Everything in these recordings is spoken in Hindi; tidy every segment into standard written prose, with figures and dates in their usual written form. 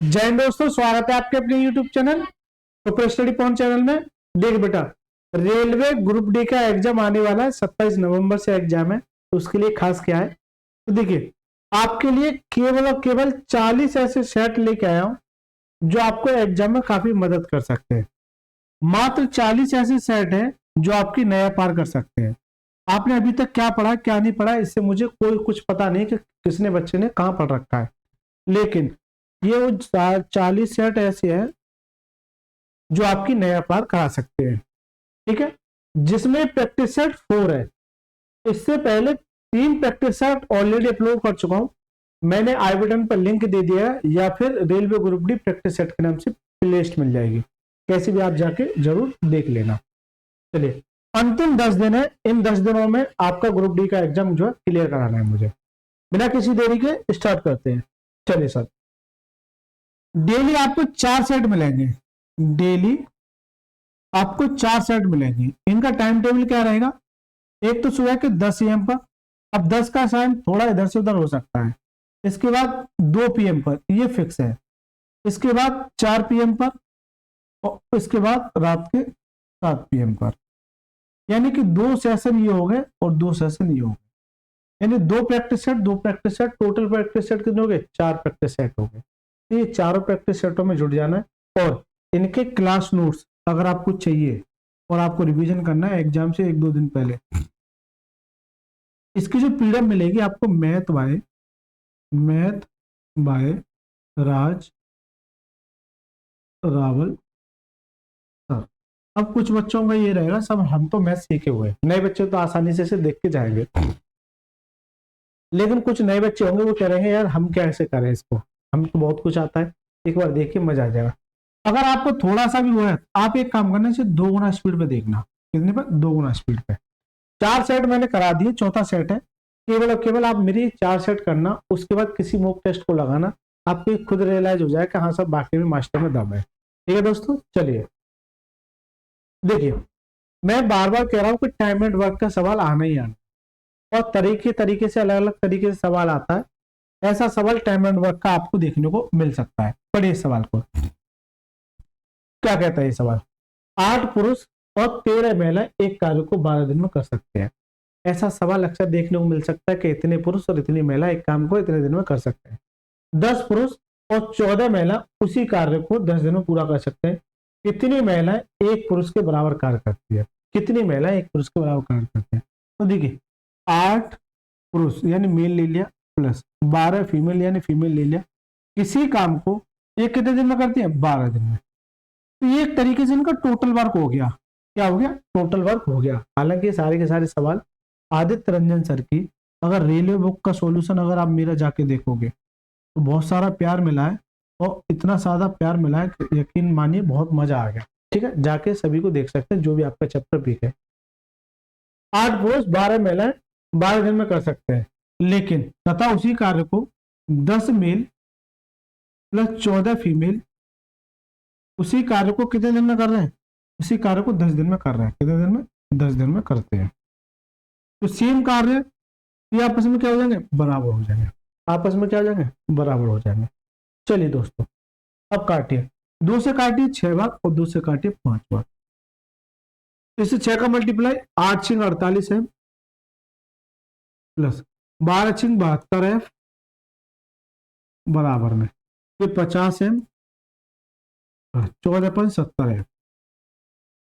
जय हिंद दोस्तों, स्वागत है आपके अपने YouTube channel super study point channel में। देख बेटा, रेलवे ग्रुप डी का एग्जाम आने वाला है, 27 नवंबर से एग्जाम है। तो उसके लिए खास क्या है, तो देखिए आपके लिए केवल और केवल 40 ऐसे सेट लेके आया हूं जो आपको एग्जाम में काफी मदद कर सकते हैं। मात्र 40 ऐसे सेट हैं जो आपकी नया पार कर सकते हैं। आपने अभी तक क्या पढ़ा क्या नहीं पढ़ा, इससे मुझे कोई कुछ पता नहीं कि किसने बच्चे ने कहाँ पढ़ रखा है, लेकिन ये वो 40 सेट ऐसे हैं जो आपकी नया पार करा सकते हैं। ठीक है, जिसमें प्रैक्टिस सेट 4 है। इससे पहले 3 प्रैक्टिस सेट ऑलरेडी अपलोड कर चुका हूं, मैंने आई बटन पर लिंक दे दिया है, या फिर railway group D practice set के नाम से प्लेलिस्ट मिल जाएगी, कैसे भी आप जाके जरूर देख लेना। चलिए, अंतिम 10 दिन है, इन 10 दिनों में आपका ग्रुप डी का एग्जाम जो है क्लियर कराना है मुझे। बिना किसी देरी के स्टार्ट करते हैं। चलिए सर, डेली आपको 4 सेट मिलेंगे। डेली आपको 4 सेट मिलेंगे। इनका टाइम टेबल क्या रहेगा, एक तो सुबह के 10 AM पर, अब 10 का टाइम थोड़ा इधर से उधर हो सकता है। इसके बाद 2 PM पर, ये फिक्स है। इसके बाद 4 PM पर, और इसके बाद रात के 7 PM पर। यानी कि 2 सेशन ये हो गए और 2 सेशन ये हो गए, यानी 2 practice set, 2 practice set, total practice set कितने हो गए, 4 प्रैक्टिस सेट हो गए। तो ये चारों प्रैक्टिस सेटों में जुड़ जाना है, और इनके क्लास नोट्स अगर आपको चाहिए और आपको रिवीजन करना है एग्जाम से 1-2 दिन पहले, इसकी जो पीडीएफ मिलेगी आपको मैथ बाय राज रावल सर। अब कुछ बच्चों का ये रहेगा, सब हम तो मैथ सीखे हुए, नए बच्चे तो आसानी से इसे देख के जाएंगे, लेकिन कुछ नए बच्चे होंगे वो कह रहे हैं यार हम कैसे करें इसको, हम तो बहुत कुछ आता है, एक बार देख के मजा आ जाएगा। अगर आपको थोड़ा सा भी हुआ है, आप एक काम करना, इसे 2 गुना स्पीड पे देखना। कितने पर, 2 गुना स्पीड पे। 4 सेट मैंने करा दिए, चौथा सेट है। केवल और केवल आप मेरी 4 सेट करना, उसके बाद किसी मॉक टेस्ट को लगाना, आपको खुद रियलाइज हो जाए कि हाँ सब बाकी में मास्टर में दम है। ठीक है दोस्तों, चलिए देखिए, मैं बार बार कह रहा हूँ कि टाइम एंड वर्क का सवाल आना ही आना, और तरीके तरीके से अलग अलग तरीके से सवाल आता है। ऐसा सवाल टाइम एंड वर्क का आपको देखने को मिल सकता है। पढ़िए सवाल को, क्या कहता है ये सवाल। 8 पुरुष और 13 महिला एक कार्य को 12 दिन में कर सकते हैं। ऐसा सवाल अक्सर देखने को मिल सकता है कि इतने पुरुष और इतनी महिला एक काम को इतने दिन में कर सकते हैं। 10 पुरुष और 14 महिला उसी कार्य को 10 दिन में पूरा कर सकते हैं। कितनी महिलाएं एक पुरुष के बराबर कार्य करती है, कितनी महिलाएं एक पुरुष के बराबर कार्य करते हैं। तो देखिए, 8 पुरुष यानी मेल ले लिया, प्लस 12 फीमेल यानी फीमेल ले लिया, इसी काम को एक कितने दिन में करती है, 12 दिन में। तो ये एक तरीके से इनका टोटल वर्क हो गया। क्या हो गया, टोटल वर्क हो गया। हालांकि सारे के सारे सवाल आदित्य रंजन सर की अगर रेलवे बुक का सॉल्यूशन अगर आप मेरा जाके देखोगे तो बहुत सारा प्यार मिला है, और इतना सारा प्यार मिला है कि यकीन मानिए बहुत मजा आ गया। ठीक है, जाके सभी को देख सकते हैं जो भी आपका चैप्टर वीक है। 8 पुरुष 12 महिलाएं 12 दिन में कर सकते हैं, लेकिन तथा उसी कार्य को 10 मेल प्लस 14 फीमेल उसी कार्य को कितने दिन में कर रहे हैं, उसी कार्य को 10 दिन में कर रहे हैं। कितने दिन में, 10 दिन में करते हैं। तो सेम कार्य ये आपस में क्या हो जाएंगे, बराबर हो जाएंगे। आपस में क्या हो जाएंगे, बराबर हो जाएंगे। चलिए दोस्तों, अब काटिए, 2 से काटिए 6 बार और 2 से काटिए 5 बार। इससे 6 का मल्टीप्लाई 8 छिंग 48 है, प्लस 12 छिंग 72 है, बराबर में ये 50 है, 14.70 है।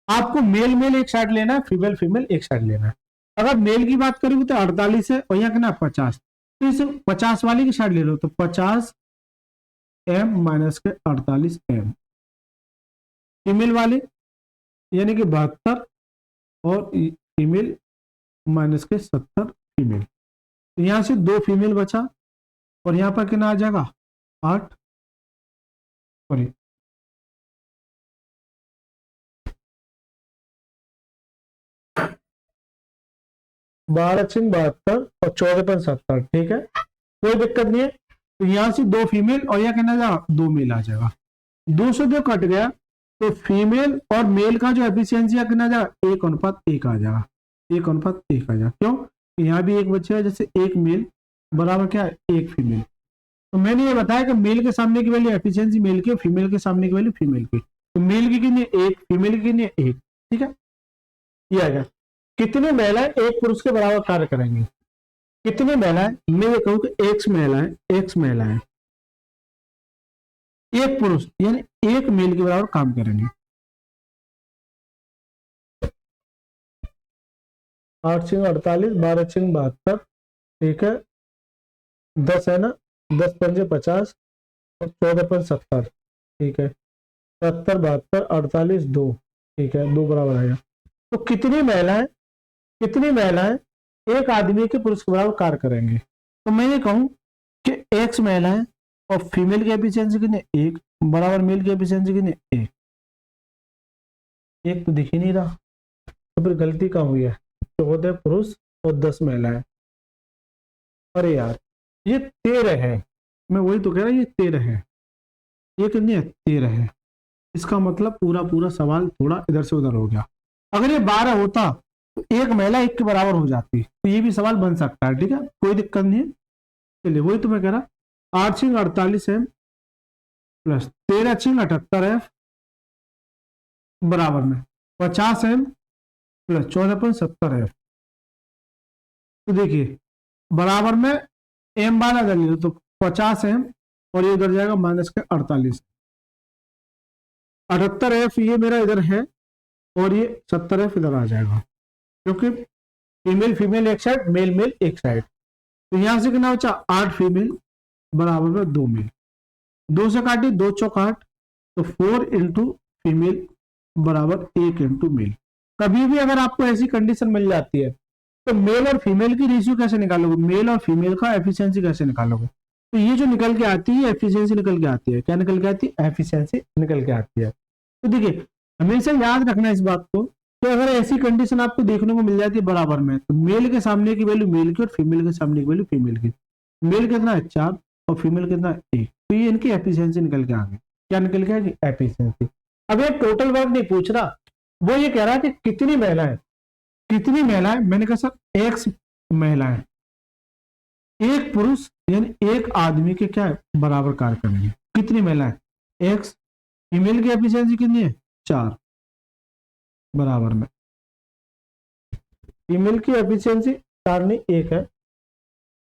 आपको मेल मेल एक साइड लेना है, फीमेल फीमेल एक साइड लेना है। अगर मेल की बात करेंगे तो 48 है, और यहाँ कितना 50, तो इसे 50 वाली की साइड ले लो, तो 50 M माइनस के 48 M। फीमेल वाले यानी कि 72 और फीमेल माइनस के 70 फीमेल। तो यहां से 2 फीमेल बचा, और यहां पर कितना आ जाएगा 8, सॉरी 12 छिंग 72 और 14.70। ठीक है, कोई दिक्कत नहीं है। तो यहां से 2 फीमेल और यहाँ कितना जाएगा, 2 मेल आ जाएगा। 2 से 2 कट गया, तो फीमेल और मेल का जो एफिशिएंसी है कितना जाएगा, 1:1 आ जाएगा। 1:1 आ जाएगा। क्यों, यहाँ भी एक बच्चा है, जैसे 1 मेल बराबर क्या है, 1 फीमेल। तो मैंने ये बताया कि मेल के सामने की वैल्यू एफिशिएंसी मेल की और फीमेल के सामने की वैल्यू फीमेल की। तो मेल की कितनी है? एक। फीमेल की कितनी है? एक। ठीक है, ये आ गया। कितने महिलाएं एक पुरुष के बराबर कार्य करेंगी? कितनी महिलाएं, मैं ये कहूं कि एक्स महिलाएं एक पुरुष यानी एक मेल के बराबर काम करेंगे। 8 छंग 48, 12 छंग 72, ठीक है, 10 है ना, 10 पंजे 50 और 14 पंज 70, ठीक है, 70 72 48 2, ठीक है, 2 बराबर आएगा। तो कितनी महिलाएं एक आदमी के पुरुष के बराबर कार्य करेंगे? तो मैं ये कहूं कि एक्स महिलाएं और फीमेल की एफिशिएंसी कितनी? एक बराबर मेल की एफिशिएंसी कितनी? एक तो दिख ही नहीं रहा, तो फिर गलती कहाँ हुई है? 14 पुरुष और 10 महिलाएं। अरे यार, ये 13 है, मैं वही तो कह रहा, ये 13 है। ये कितनी है? 13 है। इसका मतलब पूरा पूरा सवाल थोड़ा इधर से उधर हो गया। अगर ये 12 होता तो एक महिला एक के बराबर हो जाती, तो ये भी सवाल बन सकता है। ठीक है, कोई दिक्कत नहीं है। चलिए, वही तो मैं कह रहा, 8 छंग 48 एम प्लस 13 छंग 78 एफ बराबर में 50 एम प्लस 14.70 एफ। तो देखिए, बराबर में एम बार अगर ले तो 50 एम और ये उधर जाएगा माइनस के 48, 78 एफ ये मेरा इधर है और ये 70 एफ इधर आ जाएगा, क्योंकि फीमेल फीमेल एक साइड, मेल मेल एक साइड। तो यहां से कितना बचा? 8 फीमेल बराबर में 2 मेल, 2 से काटी 2 चौक 8, तो 4 इंटू फीमेल बराबर 1 इंटू मेल। कभी भी अगर आपको ऐसी कंडीशन मिल जाती है तो मेल और फीमेल की रेशियो कैसे निकालोगे? मेल और फीमेल का एफिशिएंसी कैसे निकालोगे? तो ये जो निकल के आती है एफिशिएंसी निकल के आती है। क्या निकल के आती है? एफिशिएंसी निकल के आती है। तो देखिए, हमेशा याद रखना इस बात को कि अगर ऐसी कंडीशन आपको देखने को मिल जाती है बराबर में, तो मेल के सामने की वैल्यू मेल की और फीमेल के सामने की वैल्यू फीमेल की। मेल कितना है? 4 और फीमेल कितना है? 1। तो ये इनकी एफिशिएंसी निकल के आ गई। क्या निकल के आएगी? एफिशिएंसी। अब ये टोटल वर्क नहीं पूछ रहा, वो ये कह रहा है कि कितनी महिलाएं, मैंने कहा सर एक्स महिलाएं एक पुरुष यानी एक आदमी के क्या है? बराबर कार्य करेंगे। कितनी महिलाएं? एक्स। फीमेल की एफिशिएंसी कितनी है? 4 बराबर में फीमेल की एफिशिएंसी 4 नहीं 1 है,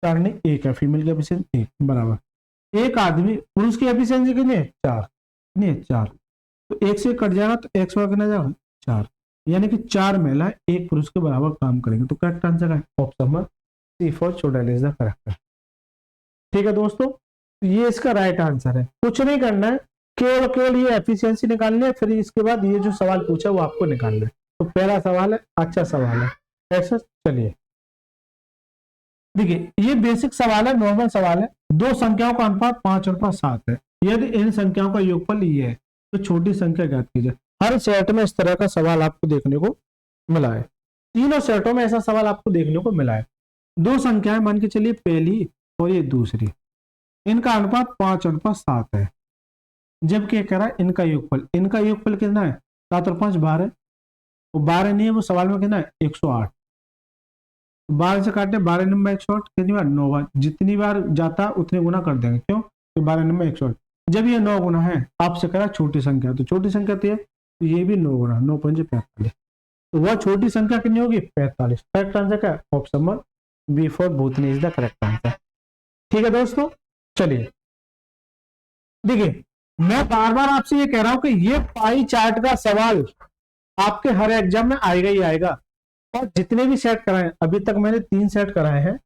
4 नहीं 1 है, फीमेल की एफिशिएंसी 1 बराबर एक आदमी। पुरुष की एफिशिएंसी कितनी है? 4 नहीं है, 4। तो 1 से कट जाएगा तो एक्स कितना जाएगा? 4, यानी कि 4 महिलाएं एक पुरुष के बराबर काम करेंगे। तो करेक्ट आंसर है ऑप्शन नंबर सी फॉर चोडेल इज द करेक्ट। ठीक है दोस्तों, ये इसका राइट आंसर है। कुछ नहीं करना है, केवल ये एफिशिएंसी निकालनी है, फिर इसके बाद ये जो सवाल पूछा वो आपको निकालना है। तो पहला सवाल है, अच्छा सवाल है ऐसा। चलिए देखिए, ये बेसिक सवाल है, नॉर्मल सवाल है। दो संख्याओं का अनुपात 5:7 है। यदि इन संख्याओं का योगफल ये है तो छोटी संख्या ज्ञात कीजिए। हर सेट में इस तरह का सवाल आपको देखने को मिला है। तीनों सेटों में ऐसा सवाल आपको देखने को मिला है। दो संख्याएं मान के चलिए, पहली और ये दूसरी, इनका अनुपात 5:7 है। जब क्या कह रहा है? इनका योगफल कितना है? 7 और 5 12, वो 12 नहीं है, वो सवाल में कितना है? 108। 12 से काटे 12 नंबर 108 कितनी बार? 9 बार। जितनी बार जाता उतने गुना कर देंगे। क्यों? तो 12 नंबर 108। जब ये 9 गुना है, आपसे करा छोटी संख्या, तो छोटी संख्या तो ये भी 9 गुना, 9 पंजे 45। तो वह छोटी संख्या कितनी होगी? 45। करेक्ट आंसर क्या है? ऑप्शन नंबर बी फॉर भूतनी इज द करेक्ट आंसर। ठीक है दोस्तों, चलिए देखिए, मैं बार बार आपसे ये कह रहा हूं कि ये पाई चार्ट का सवाल आपके हर एग्जाम में आएगा ही आएगा। और जितने भी सेट कराए, अभी तक मैंने 3 सेट कराए हैं,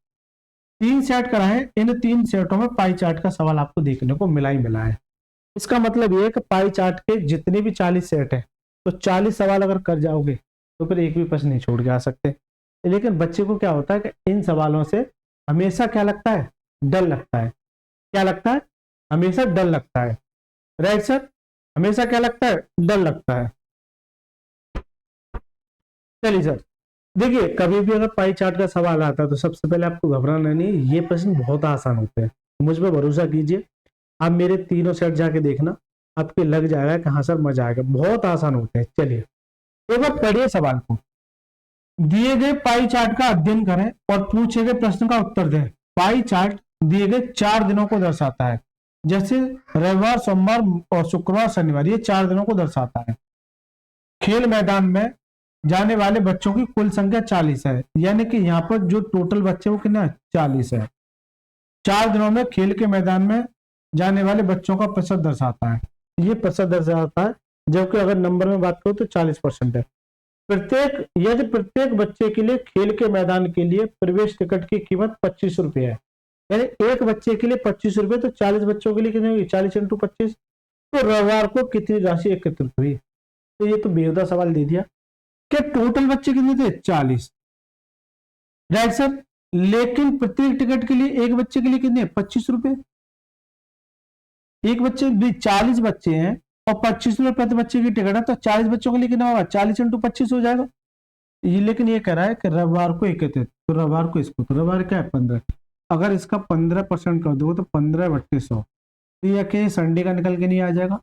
3 सेट कराए हैं, इन 3 सेटों में पाई चार्ट का सवाल आपको देखने को मिला ही मिला है। इसका मतलब ये है कि पाई चार्ट के जितने भी 40 सेट है, तो 40 सवाल अगर कर जाओगे तो फिर एक भी प्रश्न नहीं छोड़ के आ सकते। लेकिन बच्चे को क्या होता है कि इन सवालों से हमेशा क्या लगता है? डर लगता है। क्या लगता है? हमेशा डर लगता है। राइट सर, हमेशा क्या लगता है? डर लगता है। चलिए सर, देखिए, कभी भी अगर पाई चार्ट का सवाल आता है तो सबसे पहले आपको घबराना नहीं, ये प्रश्न बहुत आसान होते हैं। मुझ पर भरोसा कीजिए, आप मेरे तीनों सेट जाके देखना, आपके लग जाएगा कि हाँ सर मजा आएगा, बहुत आसान होते हैं। चलिए एक बार पढ़िए सवाल को। दिए गए पाई चार्ट का अध्ययन करें और पूछे गए प्रश्न का उत्तर दें। पाई चार्ट दिए गए 4 दिनों को दर्शाता है। जैसे रविवार, सोमवार और शुक्रवार, शनिवार, ये 4 दिनों को दर्शाता है। खेल मैदान में जाने वाले बच्चों की कुल संख्या 40 है, यानी कि यहाँ पर जो टोटल बच्चे वो कितना 40 है। 4 दिनों में खेल के मैदान में जाने वाले बच्चों का प्रतिशत दर्शाता है, ये प्रतिशत दर्शाता है, जबकि अगर नंबर में बात करो तो 40% है। प्रत्येक यदि प्रत्येक बच्चे के लिए खेल के मैदान के लिए प्रवेश टिकट की कीमत 25 रुपये है, यानी एक बच्चे के लिए 25 रुपये, तो 40 बच्चों के लिए कितनी होगी, 40 × 25, तो रविवार को कितनी राशि एकत्रित हुई। तो ये तो बेहुदा सवाल दे दिया कि टोटल बच्चे कितने थे, 40, राइट सर। लेकिन प्रत्येक टिकट के लिए एक बच्चे के लिए कितने, 25 रुपए। एक बच्चे 40 बच्चे हैं और 25 रुपए प्रति बच्चे की टिकट है, तो 40 बच्चों के लिए कितना होगा, 40 × 25 हो जाएगा। ये लेकिन ये कह रहा है कि रविवार को एकत्रित, तो रविवार को इसको, तो रविवार क्या है 15, अगर इसका 15% कर दो तो 15/100, तो यह क्या संडे का निकल के नहीं आ जाएगा,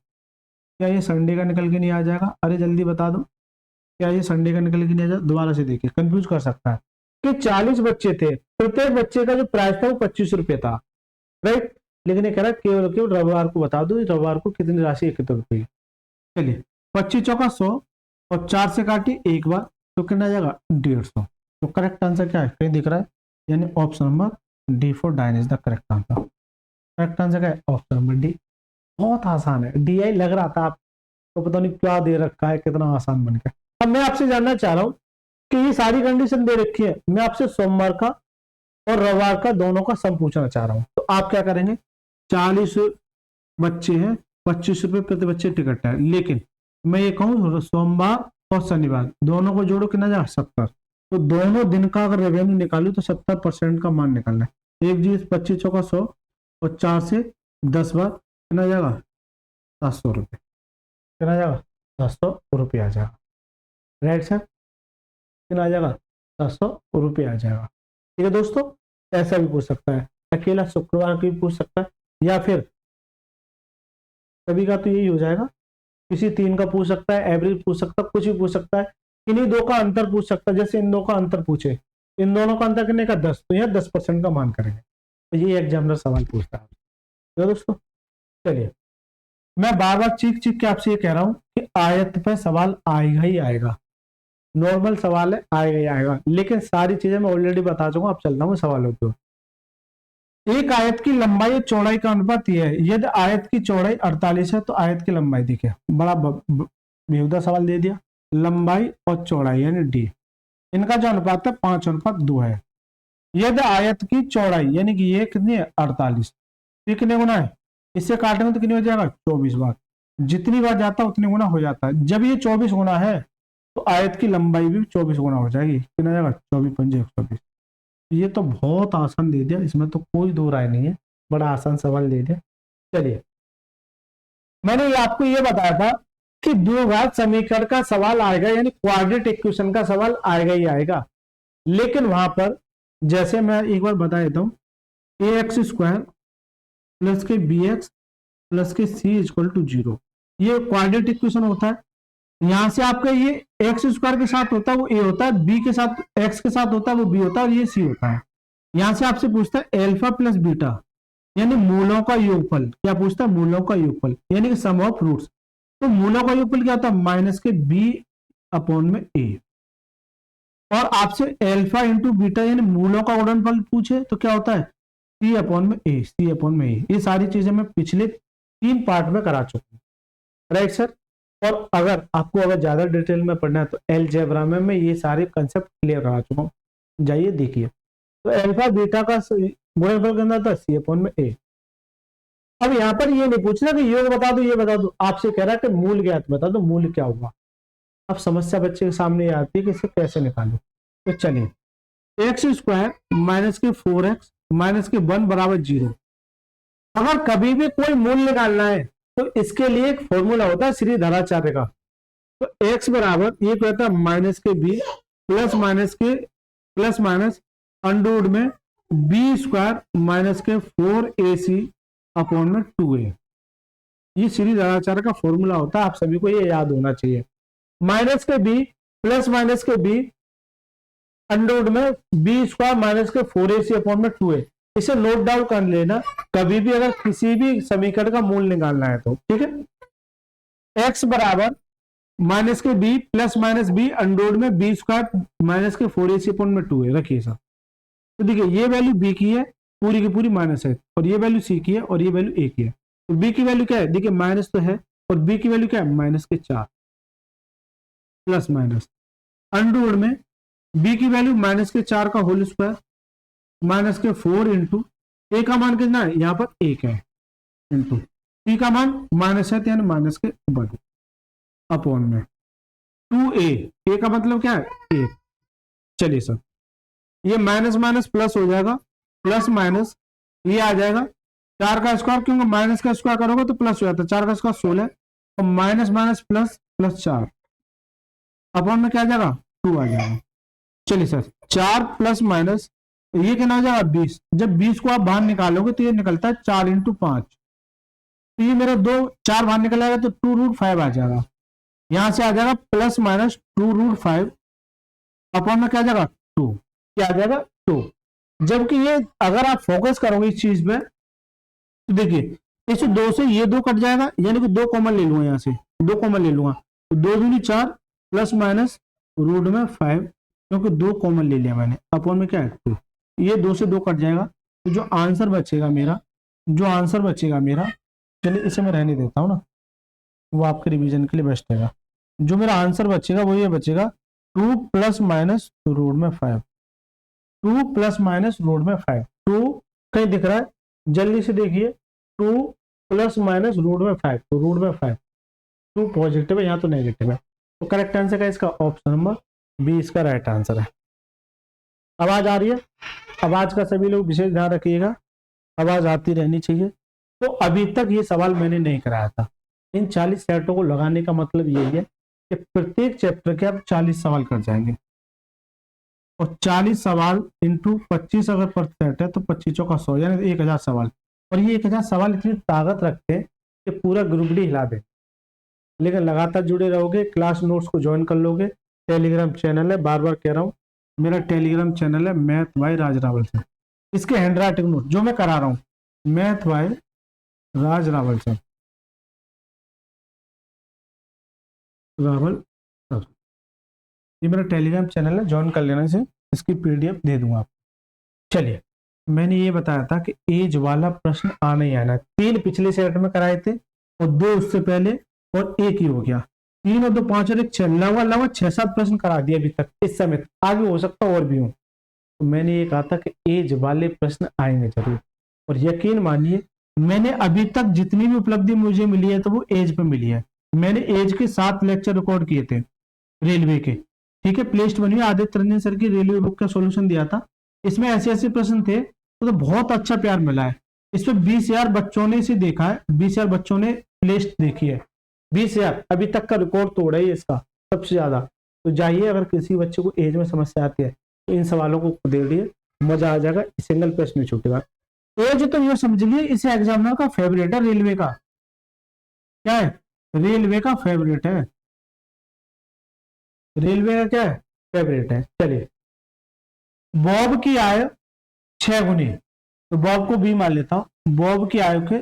क्या ये संडे का निकल के नहीं आ जाएगा, अरे जल्दी बता दो, क्या ये संडे का निकल के नहीं आ जाएगा। दोबारा से देखिए, कंफ्यूज कर सकता है कि 40 बच्चे थे, प्रत्येक बच्चे का जो प्राइस था वो 25 रुपये था, राइट। लेकिन ये कह रहा है केवल केवल रविवार को बता दो, रविवार को कितनी राशि एकत्रित हुई। चलिए 25 चौका 100 और 4 से काटी एक बार, तो कितना आ जाएगा 150। तो करेक्ट आंसर क्या है, कहीं दिख रहा है, यानी ऑप्शन नंबर डी फॉर डाइन is the correct answer. Correct answer क्या है, ऑप्शन नंबर डी। बहुत आसान है, डी आई लग रहा था आपको, पता नहीं क्या दे रखा है, कितना आसान बन गया। अब मैं आपसे जानना चाह रहा हूँ कि ये सारी कंडीशन दे रखी है, मैं आपसे सोमवार का और रविवार का दोनों का सम पूछना चाह रहा हूँ, तो आप क्या करेंगे, 40 बच्चे हैं, 25 रुपये प्रति बच्चे टिकट है, लेकिन मैं ये कहूँ सोमवार और शनिवार दोनों को जोड़ो कितना जाएगा 70, तो दोनों दिन का अगर रेवेन्यू निकालू तो 70% का मान निकलना है। एक जी 25 चौका 100 और 4 से 10 बार कितना जाएगा 700 रुपये, कितना जाएगा 700 रुपये आ जाएगा, राइट सर, कितना आ जाएगा 700 रुपये आ जाएगा। ठीक है दोस्तों, ऐसा भी पूछ सकता है, अकेला शुक्रवार की भी पूछ सकता है, या फिर सभी का तो यही हो जाएगा, किसी 3 का पूछ सकता है, एवरेज पूछ सकता है, कुछ भी पूछ सकता है, इन्हीं 2 का अंतर पूछ सकता है, जैसे इन 2 का अंतर पूछे, इन दोनों का अंतर कितने का 10, तो यहाँ 10% का मान करेंगे, तो ये एग्जामिनर सवाल पूछता है। तो दोस्तों चलिए, मैं बार बार चीख चीख के आपसे ये कह रहा हूं कि आयत पे सवाल आएगा ही आएगा, नॉर्मल सवाल है, आएगा ही आएगा, लेकिन सारी चीजें मैं ऑलरेडी बता चुका हूं, अब चलता हूं सवालों की। एक आयत की लंबाई और चौड़ाई का अनुपात यह है, यदि आयत की चौड़ाई 48 है तो आयत की लंबाई, देखिए बड़ा बेहुदा सवाल दे दिया, लंबाई और चौड़ाई यानी डी, इनका जो अनुपात है 5:2 है। यदि आयत की चौड़ाई यानी कि ये कितनी है 48, ये कितने गुना है, इससे काटेंगे तो कितनी हो जाएगा 24 बार, जितनी बार जाता है उतनी गुना हो जाता है। जब ये 24 गुना है तो आयत की लंबाई भी 24 गुना हो जाएगी, कितना जाएगा 24 × 5 = 120। ये तो बहुत आसान दे दिया, इसमें तो कोई दो राय नहीं है, बड़ा आसान सवाल दे दिया। चलिए, मैंने ये आपको ये बताया था कि द्विघात समीकरण का सवाल आएगा, यानी क्वाड्रेटिक इक्वेशन का सवाल आएगा ही आएगा, लेकिन वहां पर जैसे मैं एक बार बता देता हूं, ax² प्लस के bx प्लस के c = 0, ये क्वाड्रेटिक इक्वेशन होता है। यहां से आपका ये x² के साथ होता है वो a होता है, b के साथ x के साथ होता है वो b होता है, और ये c होता है। यहां से आपसे पूछता है अल्फा प्लस बीटा यानी मूलों का योगफल, क्या पूछता है, मूलों का योगफल यानी कि सम ऑफ रूट्स। तो मूलों का योगफल क्या होता है, -b/a, और आपसे अल्फा इंटू बीटा यानी मूलों का गुणनफल पूछे तो क्या होता है c/a। ये सारी चीजें मैं पिछले 3 पार्ट में करा चुका हूं, राइट सर। और अगर आपको ज्यादा डिटेल में पढ़ना है तो अलजेब्रा में मैं ये सारे कंसेप्ट क्लियर करा चुका हूं, जाइए देखिए। तो अल्फा बीटा का गुणनफल कितना था c/a। अब यहाँ पर ये नहीं पूछना कि योग बता दो, ये बता दो, आपसे कह रहा है कि मूल ज्ञात बता दो, मूल क्या हुआ। अब समस्या बच्चे के सामने आती है कि इसे कैसे निकालो। तो चलिए, x² - 4x - 1 = 0। अगर कभी भी कोई मूल निकालना है तो इसके लिए एक फॉर्मूला होता है श्रीधराचार्य का। तो x बराबर ये कहता है -b प्लस माइनस अंडर में b² - 4ac/2a। ये श्रीधराचार्य का फॉर्मूला होता है, आप सभी को ये याद होना चाहिए। -b प्लस b अंडर में b² - 4ac/2a। इसे नोट डाउन कर लेना कभी भी अगर किसी भी समीकरण का मूल निकालना है तो, ठीक है। x बराबर माइनस के b plus minus b under में बी स्क्वायर माइनस के 4ac/2 है, रखिए सर। तो देखिए ये वैल्यू बी की है पूरी की पूरी माइनस है, और ये वैल्यू सी की है और ये वैल्यू ए की है। तो बी की वैल्यू क्या है, देखिए माइनस तो है, और बी की वैल्यू क्या है, माइनस के 4 प्लस माइनस अंडर में बी की वैल्यू माइनस के 4 का होल स्क्वायर माइनस के 4 इंटू ए का मान कितना है, यहाँ पर 1 है, इंटू सी का मान माइनस है तो यानी माइनस के 1 अपॉन में 2a, ए का मतलब क्या है 1। चलिए सर ये माइनस माइनस प्लस हो जाएगा, प्लस माइनस ये आ जाएगा 4 का स्क्वायर, क्योंकि माइनस का स्क्वायर करोगे तो प्लस हो जाता है, 4 का स्क्वायर 16 और minus minus plus plus 4 upon में क्या आ जाएगा 2 आ जाएगा। चलिए सर 4 प्लस माइनस ये कितना हो जाएगा 20। जब 20 को आप बाहर निकालोगे तो ये निकलता है 4 इंटू 5, तो ये मेरा 4 बाहर निकल आएगा तो 2√5 आ जाएगा। यहां से आ जाएगा प्लस माइनस 2√5 अपॉन में क्या आ जाएगा 2, क्या आ जाएगा 2। जबकि ये अगर आप फोकस करोगे इस चीज पे तो देखिए इस 2 से ये 2 कट जाएगा, यानी कि 2 कॉमन ले लूंगा, यहां से 2 कॉमन ले लूंगा तो 2 दूनी 4 प्लस माइनस रूट में 5, क्योंकि 2 कॉमन ले लिया मैंने, अपॉन में क्या है 2। ये 2 से 2 कट जाएगा, तो जो आंसर बचेगा मेरा, चलिए इसे मैं रहने देता हूँ ना, वो आपके रिवीजन के लिए बेस्ट रहेगा। जो मेरा आंसर बचेगा वो ये बचेगा 2 प्लस माइनस रूट में 5, 2 प्लस माइनस रूट में 5, 2 कहीं दिख रहा है, जल्दी से देखिए 2 प्लस माइनस रूट में 5, तो रूट में 5, 2 पॉजिटिव है यहाँ तो नेगेटिव है, तो करेक्ट आंसर का इसका ऑप्शन नंबर बी इसका राइट आंसर है। आवाज आ रही है, आवाज का सभी लोग विशेष ध्यान रखिएगा, आवाज आती रहनी चाहिए। तो अभी तक ये सवाल मैंने नहीं कराया था। इन 40 सेटों को लगाने का मतलब यही है कि प्रत्येक चैप्टर के आप 40 सवाल कर जाएंगे, और 40 सवाल इंटू 25 अगर पर सेट है तो 25 का 100 यानी 1000 सवाल। और ये 1000 सवाल इतनी ताकत रखते हैं कि पूरा ग्रुप डी हिला दे। लेकिन लगातार जुड़े रहोगे, क्लास नोट्स को ज्वाइन कर लोगे, टेलीग्राम चैनल है, बार बार कह रहा हूँ मेरा टेलीग्राम चैनल है मैथ बाय राज रावल से, इसके हैंड राइटिंग नोट जो मैं करा रहा हूँ मैथ बाय राज रावल से, रावल सर, ये मेरा टेलीग्राम चैनल है, ज्वाइन कर लेने से इसकी पीडीएफ दे दूंगा आप। चलिए मैंने ये बताया था कि एज वाला प्रश्न आना ही आना है। 3 पिछले सेट में कराए थे और 2 उससे पहले और 1 ही हो गया, 3 और 2 5 और 1 6, लगभग 6-7 प्रश्न करा दिए अभी तक इस समय, आगे हो सकता और भी हो। तो मैंने ये कहा था कि एज वाले प्रश्न आएंगे जरूर, और यकीन मानिए मैंने अभी तक जितनी भी उपलब्धि मुझे मिली है तो वो एज पे मिली है। मैंने एज के 7 लेक्चर रिकॉर्ड किए थे रेलवे के, ठीक है, प्लेलिस्ट बनी हुई आदित्य रंजन सर की रेलवे बुक का सॉल्यूशन दिया था, इसमें ऐसे ऐसे प्रश्न थे तो बहुत अच्छा प्यार मिला है। इसमें 20,000 बच्चों ने इसे देखा है, 20,000 बच्चों ने प्लेलिस्ट देखी है, 20,000 अभी तक का रिकॉर्ड तोड़ा है इसका सबसे ज्यादा। तो जाइए अगर किसी बच्चे को एज में समस्या आती है तो इन सवालों को दे दिए, मजा आ जाएगा, सिंगल प्रश्न नहीं छूटेगा। एज तो ये समझ लिए इसे एग्जामिनर का फेवरेट है, रेलवे का क्या है, रेलवे का फेवरेट है, रेलवे का क्या है फेवरेट है। चलिए बॉब की आय 6 गुने, तो बॉब को बी मान लेता हूं, बॉब की आयु के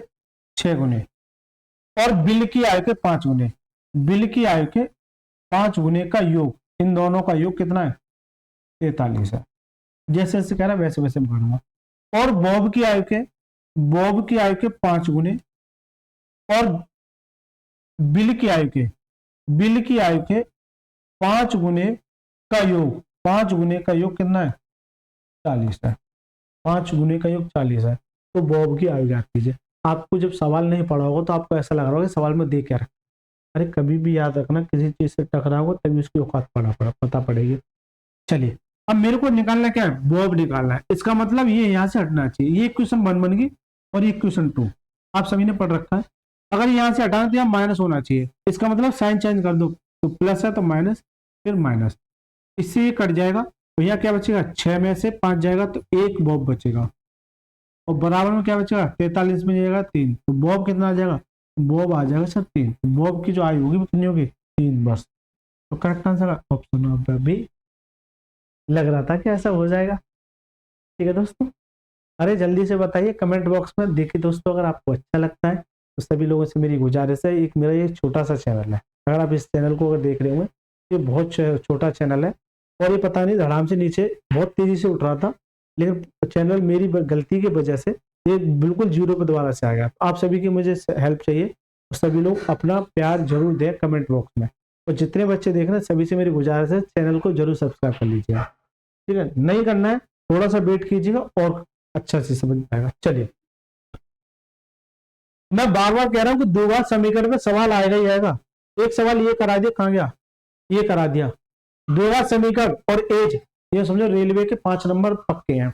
6 गुने और बिल की आयु के 5 गुने, बिल की आयु के 5 गुने का योग, इन दोनों का योग कितना है 43 है। जैसे जैसे कह रहा है वैसे वैसे बढ़ूंगा। और बॉब की आयु के 5 गुने और बिल की आयु के 5 गुने का योग, 5 गुने का योग कितना है 40 है, 5 गुने का योग 40 है। तो बॉब की आयु याद कीजिए। आपको जब सवाल नहीं पढ़ा होगा तो आपको ऐसा लग रहा होगा कि सवाल में दे क्या रखा, अरे कभी भी याद रखना किसी चीज से टकराओगे तभी उसकी औकात पता पड़ेगी। चलिए अब मेरे को निकालना क्या है, बॉब निकालना है, इसका मतलब ये यहाँ से हटना चाहिए, ये क्वेश्चन 1 बन गई और ये क्वेश्चन 2 आप सभी ने पढ़ रखा है। अगर यहाँ से हटाना तो यहाँ माइनस होना चाहिए, इसका मतलब साइन चेंज कर दो, तो प्लस है तो माइनस, फिर माइनस, इससे ये कट जाएगा, तो यहाँ क्या बचेगा 6 में से 5 जाएगा तो 1 बॉब बचेगा, और बराबर में क्या बचेगा 43 में जाएगा 3, तो बॉब कितना आ जाएगा, बॉब आ जाएगा सर 3। तो बॉब की जो आयु होगी वो कितनी होगी 3 वर्ष। तो correct answer option number b. लग रहा था कि ऐसा हो जाएगा। ठीक है दोस्तों। अरे जल्दी से बताइए कमेंट बॉक्स में। देखिए दोस्तों, अगर आपको अच्छा लगता है तो सभी लोगों से मेरी गुजारिश है, एक मेरा ये छोटा सा चैनल है, अगर आप इस चैनल को अगर देख रहे होंगे, ये बहुत छोटा चैनल है और ये पता नहीं धड़ाम से नीचे बहुत तेजी से उठ रहा था, लेकिन चैनल मेरी गलती की वजह से ये बिल्कुल जीरो पे दोबारा से आ गया। आप सभी की मुझे हेल्प चाहिए, तो सभी लोग अपना प्यार जरूर दें कमेंट बॉक्स में, और जितने बच्चे देख रहे हैं सभी से मेरी गुजारिश है चैनल को जरूर सब्सक्राइब कर लीजिएगा, ठीक है। नहीं करना है थोड़ा सा वेट कीजिएगा और अच्छा से समझ पाएगा। चलिए, मैं बार बार कह रहा हूं कि दो बार समीकरण में सवाल आएगा ही आएगा। एक सवाल ये करा दिया, कहां गया, ये करा दिया। दो बार समीकरण और एज, ये समझो रेलवे के 5 नंबर पक्के हैं,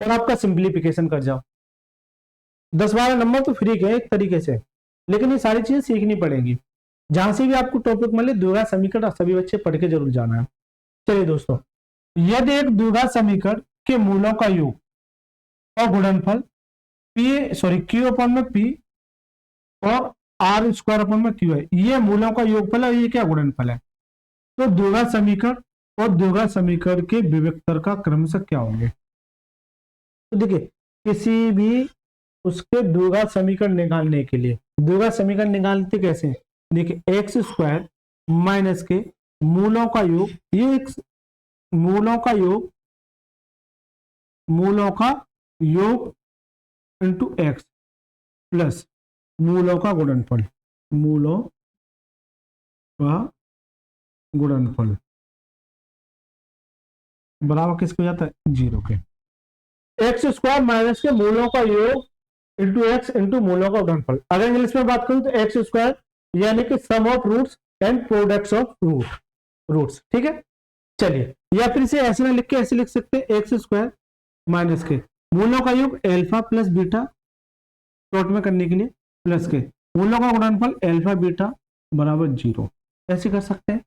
और आपका सिंप्लीफिकेशन कर जाओ। 10-12 नंबर तो फ्री के एक तरीके से, लेकिन ये सारी चीजें सीखनी पड़ेंगी। जहां से भी आपको टॉपिक मिले द्विघात समीकरण सभी बच्चे पढ़ के जरूर जाना है। चलिए दोस्तों, यदि एक द्विघात समीकरण के मूलों का योग और गुणनफल क्यू अपॉन में पी और आर स्क्वायर अपॉन में क्यू है, ये मूलों का योगफल है, ये क्या गुणनफल है, तो द्विघात समीकरण और द्विघात समीकरण के विभक्तर का क्रमशः क्या होंगे। तो देखिए, किसी भी उसके द्विघात समीकरण निकालने के लिए, द्विघात समीकरण निकालते कैसे, देखिए एक्स स्क्वायर माइनस के मूलों का योग, ये एक मूलों का योग इंटू एक्स प्लस मूलों का गुणनफल, मूलों का गुणनफल बराबर किसको जाता है, 0 के। एक्स स्क्वायर माइनस के मूलों का योग इंटू एक्स इंटू मूलों का गुणनफल। अगर इंग्लिश में बात करूं तो एक्स स्क्वायर यानी कि sum of roots and products of roots, ठीक है। चलिए, या फिर इसे ऐसे ना लिख के ऐसे लिख सकते हैं, एक्स स्क्वायर माइनस के मूलों का योग एल्फा प्लस बीटा, शॉर्ट में करने के लिए, प्लस के मूलों का गुणनफल एल्फा बीटा बराबर 0, ऐसे कर सकते हैं।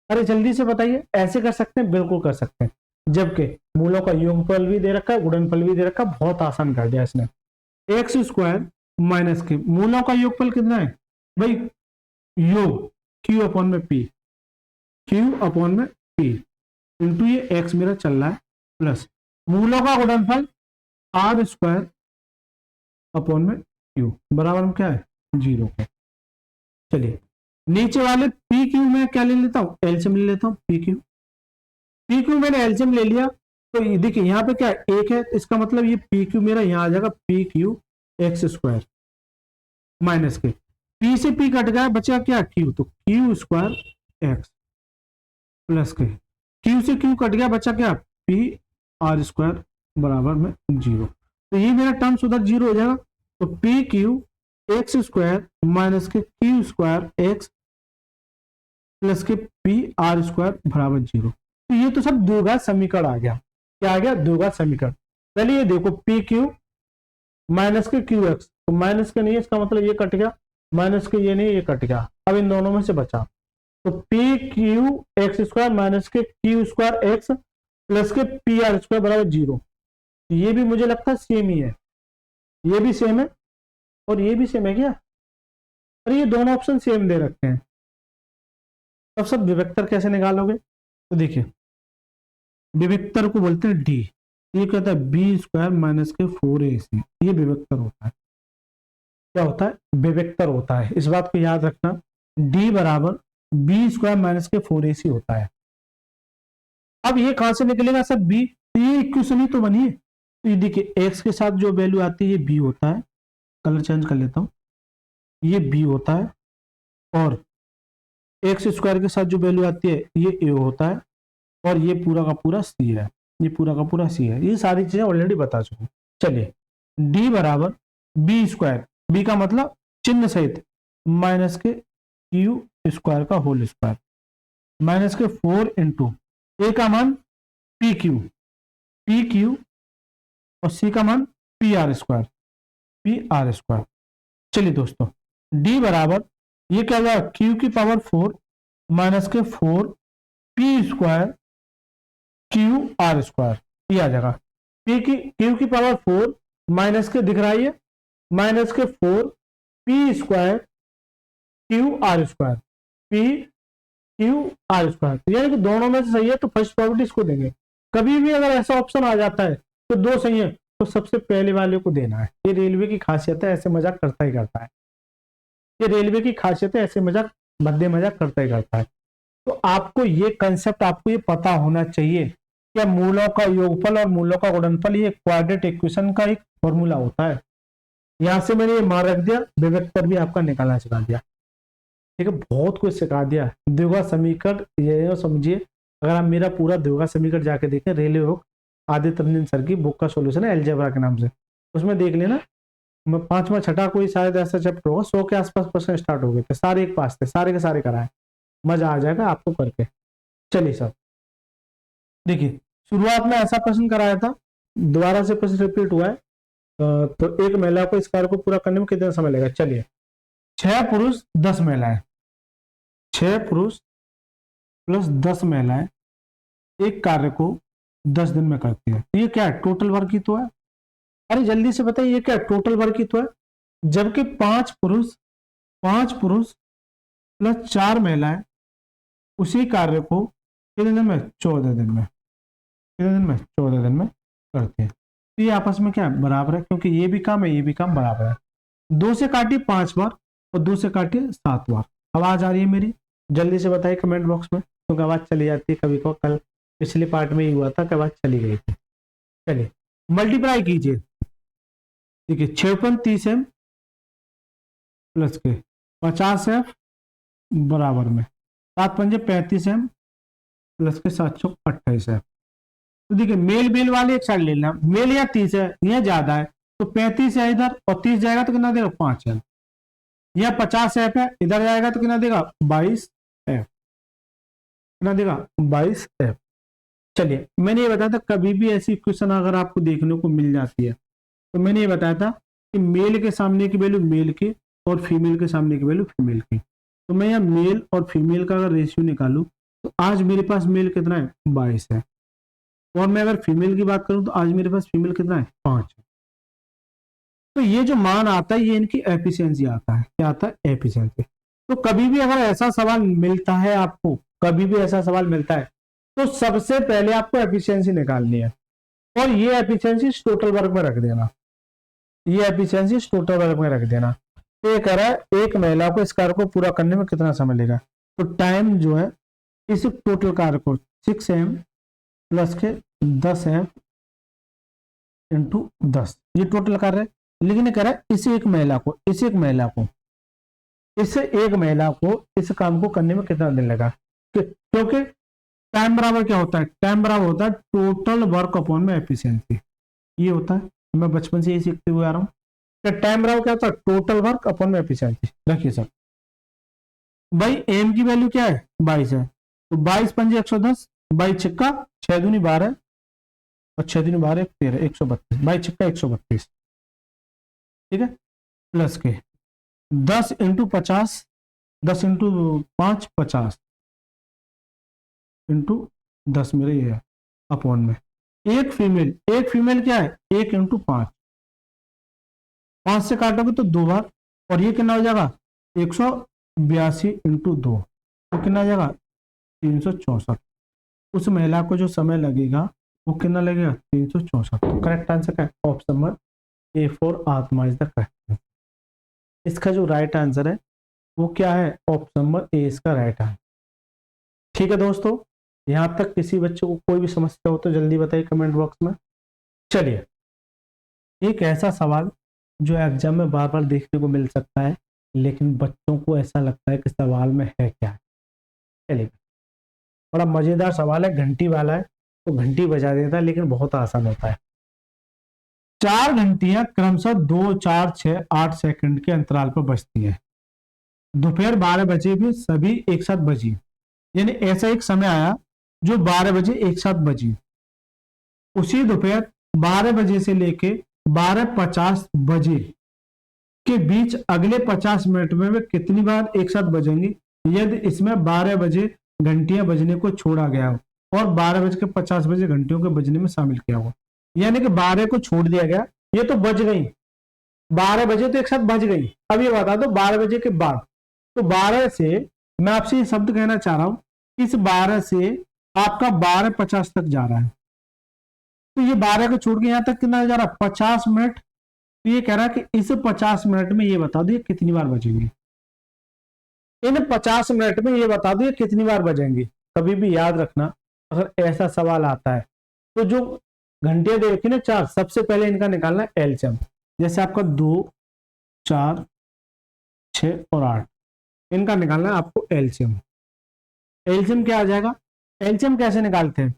अरे जल्दी से बताइए, ऐसे कर सकते हैं, बिल्कुल कर सकते हैं, जबकि मूलों का योगफल भी दे रखा है, गुणनफल भी दे रखा है, बहुत आसान कर दिया इसने। एक्स स्क्वायर माइनस के मूलों का योगफल कितना है भाई, योग क्यू अपॉन में पी, इंटू ये एक्स मेरा चल रहा है, प्लस मूलों का गुणनफल आर स्क्वायर अपॉन में क्यू बराबर में क्या है, 0 के। चलिए, नीचे वाले पी क्यू में क्या ले लेता हूं, एलसीएम ले लेता हूं, पी क्यू मैंने एलसीएम ले लिया, तो देखिए यहाँ पे क्या है, 1 है, इसका मतलब ये पी क्यू मेरा यहाँ आ जाएगा P Q x square minus के पी से पी कट गया, बचा क्या क्यू, तो क्यू स्क्वायर एक्स प्लस के क्यू से क्यू कट गया, बचा क्या पी आर स्क्वायर बराबर में 0। तो ये मेरा टर्म्स उधर 0 हो जाएगा, तो P Q x square minus के क्यू स्क्वायर एक्स प्लस के पी आर स्क्वायर बराबर 0। तो ये तो सब द्विघात समीकरण आ गया। क्या आ गया, द्विघात समीकरण। पहले ये देखो पी क्यू माइनस के क्यू एक्स, तो माइनस के नहीं है, इसका मतलब ये कट गया, माइनस के ये नहीं, ये कट गया, अब इन दोनों में से बचा, तो P Q x square minus के क्यू स्क्वायर एक्स प्लस के पी आर स्क्वायर बराबर 0। ये भी मुझे लगता है सेम ही है, ये भी सेम है और ये भी सेम है क्या, अरे ये दोनों ऑप्शन सेम दे रखते हैं। अब सब विभक्तर कैसे निकालोगे, तो देखिए विभक्तर को बोलते हैं डी, ये कहता है बी स्क्वायर माइनस के 4ac, ये विभक्तर होता है। क्या होता है, विभक्तर होता है, इस बात को याद रखना, डी बराबर बी स्क्वायर माइनस के 4ac होता है। अब ये कहां से निकलेगा सर, बी, ये इक्वेशन ही तो बनी है, तो ये देखिए एक्स के साथ जो वैल्यू आती है ये बी होता है, कलर चेंज कर लेता हूं, ये बी होता है, और एक्स स्क्वायर के साथ जो वैल्यू आती है ये ए होता है, और ये पूरा का पूरा सी है, ये पूरा का पूरा सी है, ये सारी चीजें ऑलरेडी बता चुका। चलिए, डी बराबर बी स्क्वायर, बी का मतलब चिन्ह सहित माइनस के क्यू स्क्वायर का होल स्क्वायर माइनस के 4 इंटू ए का मान पी क्यू और सी का मान पी आर स्क्वायर। चलिए दोस्तों, डी बराबर ये क्या होगा, क्यू की पावर 4 माइनस के 4 P square Q R square, ये आ जाएगा, क्यू की पावर 4 माइनस के दिख रहा है, माइनस के 4 P square Q R square, यानी कि दोनों में से सही है तो फर्स्ट प्रॉपर्टी इसको देंगे। कभी भी अगर ऐसा ऑप्शन आ जाता है तो दो सही है तो सबसे पहले वाले को देना है। ये रेलवे की खासियत है, ऐसे मजाक करता ही करता है। ये रेलवे की खासियत है, ऐसे मजाक भद्दे मजाक करता ही करता है। तो आपको ये कंसेप्ट, आपको ये पता होना चाहिए कि मूलों का योगफल और मूलों का गुणनफल ये क्वाड्रेटिक इक्वेशन का एक फॉर्मूला होता है। यहां से मैंने ये मान रख दिया, विभक्तर भी आपका निकालना सिखा दिया। ठीक है, बहुत कुछ सिखा दिया। द्विघात समीकरण ये समझिए, अगर आप मेरा पूरा द्विघात समीकरण जाके देखें, railway book Aditya Ranjan sir की बुक का सॉल्यूशन है एलजेब्रा के नाम से, उसमें देख लेना। मैं 5वां 6ठा कोई शायद ऐसा चैप्टर होगा, 100 के आसपास प्रश्न स्टार्ट हो गए थे, सारे एक पास थे, सारे के सारे कराए। मजा आ जाएगा आपको करके। चलिए सर, देखिए शुरुआत में ऐसा प्रश्न कराया था, दोबारा से प्रश्न रिपीट हुआ है। तो एक महिला को इस कार्य को पूरा करने में कितना समय लगेगा? चलिए, 6 पुरुष 10 महिलाएं, 6 पुरुष प्लस 10 महिलाएं एक कार्य को 10 दिन में करती है। ये क्या है? टोटल वर्क ही तो है। अरे जल्दी से बताइए, ये क्या है? टोटल वर्क ही तो है। जबकि 5 पुरुष प्लस 4 महिलाएं उसी कार्य को कितने दिन में? 14 दिन में। कितने दिन में? 14 दिन में करते हैं। तो ये आपस में क्या है? बराबर है, क्योंकि ये भी काम है, ये भी काम बराबर है। 2 से काटिए 5 बार और 2 से काटिए 7 बार। आवाज आ रही है मेरी? जल्दी से बताइए कमेंट बॉक्स में, क्योंकि आवाज चली जाती है कभी को। कल पिछले पार्ट में ही हुआ था कि आवाज चली गई थी। चलिए मल्टीप्लाई कीजिए। देखिए 6 30 एम प्लस के 50 एफ बराबर में 7 पंजे 35 एम प्लस के 728 एफ। तो देखिए मेल बेल वाले एक साइड ले लेना, मेल या 30 है, यह ज्यादा है तो 35 है इधर, और 30 जाएगा तो कितना देगा? 5 एफ। यह 50 एफ है, इधर जाएगा तो कितना देगा? 22 एफ। कितना देगा? 22 एफ। चलिए मैंने ये बताया था, कभी भी ऐसी इक्वेशन अगर आपको देखने को मिल जाती है, तो मैंने ये बताया था कि मेल के सामने की वैल्यू मेल की और फीमेल के सामने की वैल्यू फीमेल की। तो मैं यहाँ मेल और फीमेल का अगर रेशियो निकालूं, तो आज मेरे पास मेल कितना है? 22 है। और मैं अगर फीमेल की बात करूं तो आज मेरे पास फीमेल कितना है? 5 है। तो ये जो मान आता है, ये इनकी एफिशिएंसी आता है। क्या आता है? एफिशिएंसी। तो कभी भी अगर ऐसा सवाल मिलता है आपको, कभी भी ऐसा सवाल मिलता है, तो सबसे पहले आपको एफिशिएंसी निकालनी है, और ये एफिशिएंसी टोटल वर्क में रख देना। ये एफिशिएंसी टोटल वर्क में रख देना। तो ये कह रहा है एक महिला को इस कार्य को पूरा करने में कितना समय लेगा? तो टाइम जो है इस टोटल कार्य को 6 एम प्लस के 10 एम इंटू 10, ये टोटल कार्य है। लेकिन कह रहा है इस एक महिला को इस काम को करने में कितना दिन लगा? क्योंकि टाइम बराबर क्या होता है? टाइम बराबर होता है टोटल वर्क अपॉन में एफिशिएंसी। ये होता है, मैं बचपन से यही सीखते हुए आ रहा हूँ। टाइम बराबर क्या होता है? टोटल वर्क अपॉन में एफिशिएंसी। रखिए सर, भाई एम की वैल्यू क्या है? 22 है, तो 22 पंजे 110, 22 छिक्का 6 दूनी 12 और 6 दूनी 12 13, 132, 22 छिक्का 132। ठीक है, प्लस के 10 इंटू 50, 10 इंटू 5 50 इंटू 10 मेरे ये है अपॉन में एक फीमेल क्या है? 1 इंटू 5, 5 से काटोगे तो 2 बार, और ये कितना हो जाएगा? 182 इंटू 2, तो कितना आ जाएगा? 364। उस महिला को जो समय लगेगा वो कितना लगेगा? 364। तो करेक्ट आंसर क्या है? ऑप्शन नंबर ए फॉर आत्मा इज द करेक्ट आंसर। इसका जो राइट आंसर है वो क्या है? ऑप्शन नंबर ए इसका राइट आंसर। ठीक है दोस्तों, यहां तक किसी बच्चे को कोई भी समस्या हो तो जल्दी बताइए कमेंट बॉक्स में। चलिए, एक ऐसा सवाल जो एग्जाम में बार बार देखने को मिल सकता है, लेकिन बच्चों को ऐसा लगता है कि सवाल में है क्या। चलिए, बड़ा मजेदार सवाल है, घंटी वाला है, तो घंटी बजा देता है, लेकिन बहुत आसान होता है। 4 घंटियां क्रमशः 2, 4, 6, 8 सेकंड के अंतराल पर बजती हैं। दोपहर 12 बजे भी सभी एक साथ बजी, यानी ऐसा एक समय आया जो 12 बजे एक साथ बजी। उसी दोपहर 12 बजे से लेके 12:50 बजे के बीच अगले 50 मिनट में वे कितनी बार एक साथ बजेंगी, यदि इसमें 12 बजे घंटियां बजने को छोड़ा गया हो और 12:50 बजे घंटियों के बजने में शामिल किया हो। यानी कि 12 को छोड़ दिया गया, ये तो बज गई, 12 बजे तो एक साथ बज गई। अब ये बता दो 12 बजे के बाद, तो 12 से मैं आपसे ये शब्द कहना चाह रहा हूं, इस 12 से आपका 12:50 तक जा रहा है। तो ये 12 को छोड़ के यहाँ तक कितना जा रहा, 50 मिनट। तो ये कह रहा है कि इस 50 मिनट में ये बता दो ये कितनी बार बजेंगे, इन 50 मिनट में ये बता दो ये कितनी बार बजेंगे। कभी भी याद रखना, अगर ऐसा सवाल आता है तो जो घंटे दे रखी ना 4, सबसे पहले इनका निकालना है एलसीएम। जैसे आपका 2, 4, 6 और 8, इनका निकालना है आपको एलसीएम। एलसीएम क्या आ जाएगा, एलसीएम कैसे निकालते हैं,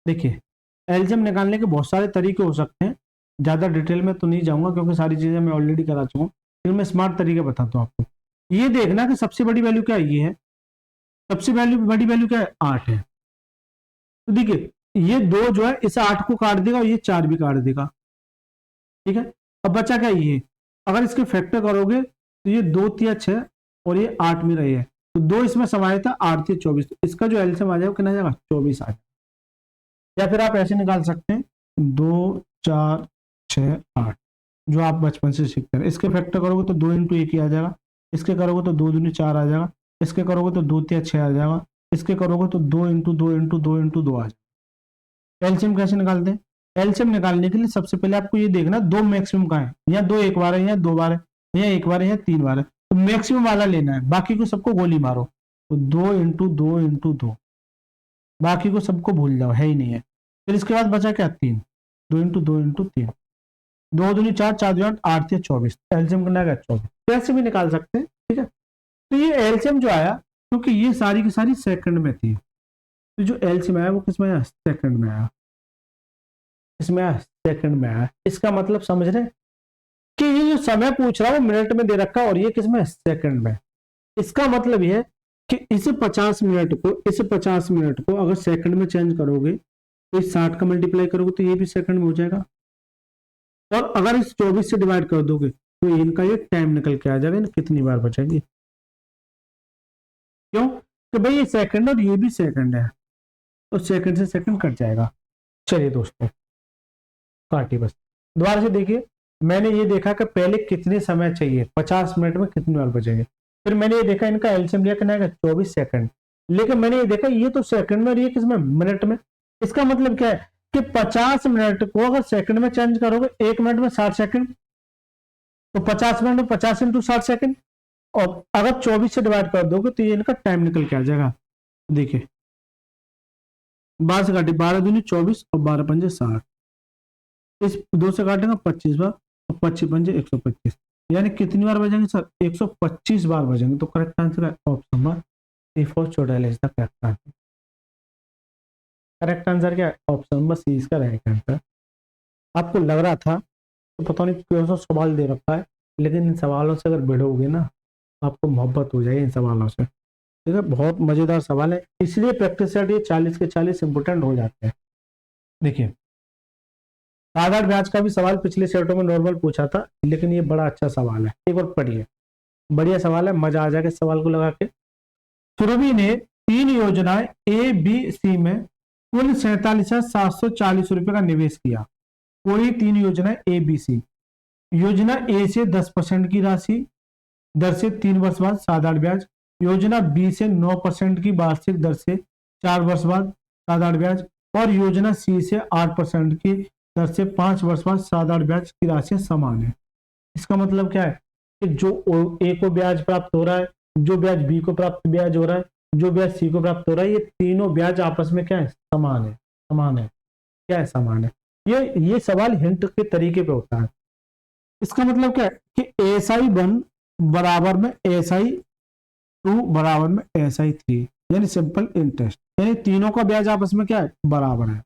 देखिए एलसीएम निकालने के बहुत सारे तरीके हो सकते हैं, ज्यादा डिटेल में तो नहीं जाऊंगा क्योंकि सारी चीजें मैं ऑलरेडी करा चुका हूँ, फिर मैं स्मार्ट तरीके बताता हूँ आपको। ये देखना कि सबसे बड़ी वैल्यू क्या है, ये है सबसे बड़ी वैल्यू क्या है, 8 है। तो देखिए ये 2 जो है इस 8 को काट देगा और ये 4 भी काट देगा, ठीक है। अब बचा क्या, ये अगर इसके फैक्टर करोगे तो ये 2 तिया 6 और ये 8 में रही है, तो 2 इसमें समाया था, 8 तिया 24, तो इसका जो एलसीएम आ जाएगा कितना जाएगा, 24 आ जाएगा। या फिर आप ऐसे निकाल सकते हैं 2, 4, 6, 8, जो आप बचपन से सीखते हैं। इसके फैक्टर करोगे तो 2 इंटू 1 ही आ जाएगा, इसके करोगे तो 2 दूनी 4 आ जाएगा, इसके करोगे तो 2 तिया 6 आ जाएगा, इसके करोगे तो 2 इंटू 2 इंटू 2 इंटू 2 आ जाएगा। एलसीएम कैसे निकालते हैं, एलसीएम निकालने के लिए सबसे पहले आपको ये देखना 2 मैक्सिमम का है, या 2 एक बार है, या 2 बार है, या 1 बार है, या 3 बार है, तो मैक्सिमम वाला लेना है, बाकी को सबको गोली मारो। तो 2 इंटू 2 इंटू 2, बाकी को सबको भूल जाओ, है ही नहीं है। फिर इसके बाद बचा क्या, 3, 2 इंटू 2 इंटू 3, 2 दूनी 4, 4 दूनी 8 तिया 24, एलसीएम करना है 24, कैसे भी निकाल सकते हैं, ठीक है। तो ये एलसीएम जो आया, क्योंकि ये सारी की सारी सेकंड में थी, तो जो एलसीएम आया वो किसमें आया, सेकंड में आया, इसमें आया सेकंड में आया। इसका मतलब समझ रहे कि ये जो समय पूछ रहा है वो मिनट में दे रखा है और ये किसमें, सेकंड में। इसका मतलब ये है कि इस 50 मिनट को अगर सेकंड में चेंज करोगे तो इस 60 का मल्टीप्लाई करोगे तो ये भी सेकंड में हो जाएगा, और अगर इस 24 से डिवाइड कर दोगे तो इनका ये टाइम निकल के आ जाएगा, कितनी बार बचेगी। क्यों, तो भाई ये सेकंड और ये भी सेकंड है, तो सेकंड से सेकंड कट जाएगा। चलिए दोस्तों काटिए बस, दोबारा से देखिए। मैंने ये देखा कि पहले कितने समय चाहिए, 50 मिनट में कितनी बार बचेंगे, फिर मैंने ये देखा इनका एलसीएम लिया कितना है, 24 सेकंड, लेकिन मैंने ये देखा ये तो सेकंड में और ये किसमें, मिनट में। इसका मतलब क्या है कि 50 मिनट को अगर सेकंड में चेंज करोगे, 1 मिनट में 60 सेकंड, तो 50 मिनट में 50 इंटू 60 सेकंड, और अगर 24 से डिवाइड कर दोगे तो ये इनका टाइम निकल के आ जाएगा। देखिए 12 से काटे, 12 दूनी 24 और 12 पंजे 60, इस 2 से काटेंगे 25 बार और 25 पंजे 125, यानी कितनी बार बजेंगे सर, 125 बार बजेंगे। तो करेक्ट आंसर है ऑप्शन नंबर सी फॉर चौड़ाई is the correct answer. Correct answer क्या है, ऑप्शन नंबर सी इसका राइट आंसर। आपको लग रहा था तो पता नहीं क्यों सा सवाल दे रखा है, लेकिन इन सवालों से अगर भिड़ोगे ना आपको मोहब्बत हो जाएगी इन सवालों से, ठीक है। बहुत मजेदार सवाल है, इसलिए प्रैक्टिस सेट ये 40 के 40 इंपोर्टेंट हो जाते हैं। देखिए साधारण ब्याज का भी सवाल पिछले सेटों में नॉर्मल पूछा था, लेकिन ये बड़ा अच्छा सवाल है, एक बार पढ़िए, बढ़िया सवाल है, मजा आ जाएगा इस सवाल को लगा के। सुरभि ने 3 योजनाएं ए बी सी में कुल 47,740 रुपए का निवेश किया। कोई 3 योजनाएं ए बी सी, योजना ए से 10% की राशि दर से 3 वर्ष बाद साधारण ब्याज, योजना बी से 9% की वार्षिक दर से 4 वर्ष बाद साधारण ब्याज, और योजना सी से 8% की दर से 5 वर्ष बाद साधारण ब्याज की राशि समान है। इसका मतलब क्या है कि जो ए को ब्याज प्राप्त हो रहा है, जो ब्याज बी को प्राप्त ब्याज हो रहा है, जो ब्याज सी को प्राप्त हो रहा है, ये तीनों ब्याज आपस में क्या है, समान है। समान है क्या है, समान है। ये सवाल हिंट के तरीके पे होता है। इसका मतलब क्या है कि SI1 बराबर में SI2 बराबर में SI3, यानी सिंपल इंटरेस्ट, यानी तीनों का ब्याज आपस में क्या है, बराबर है।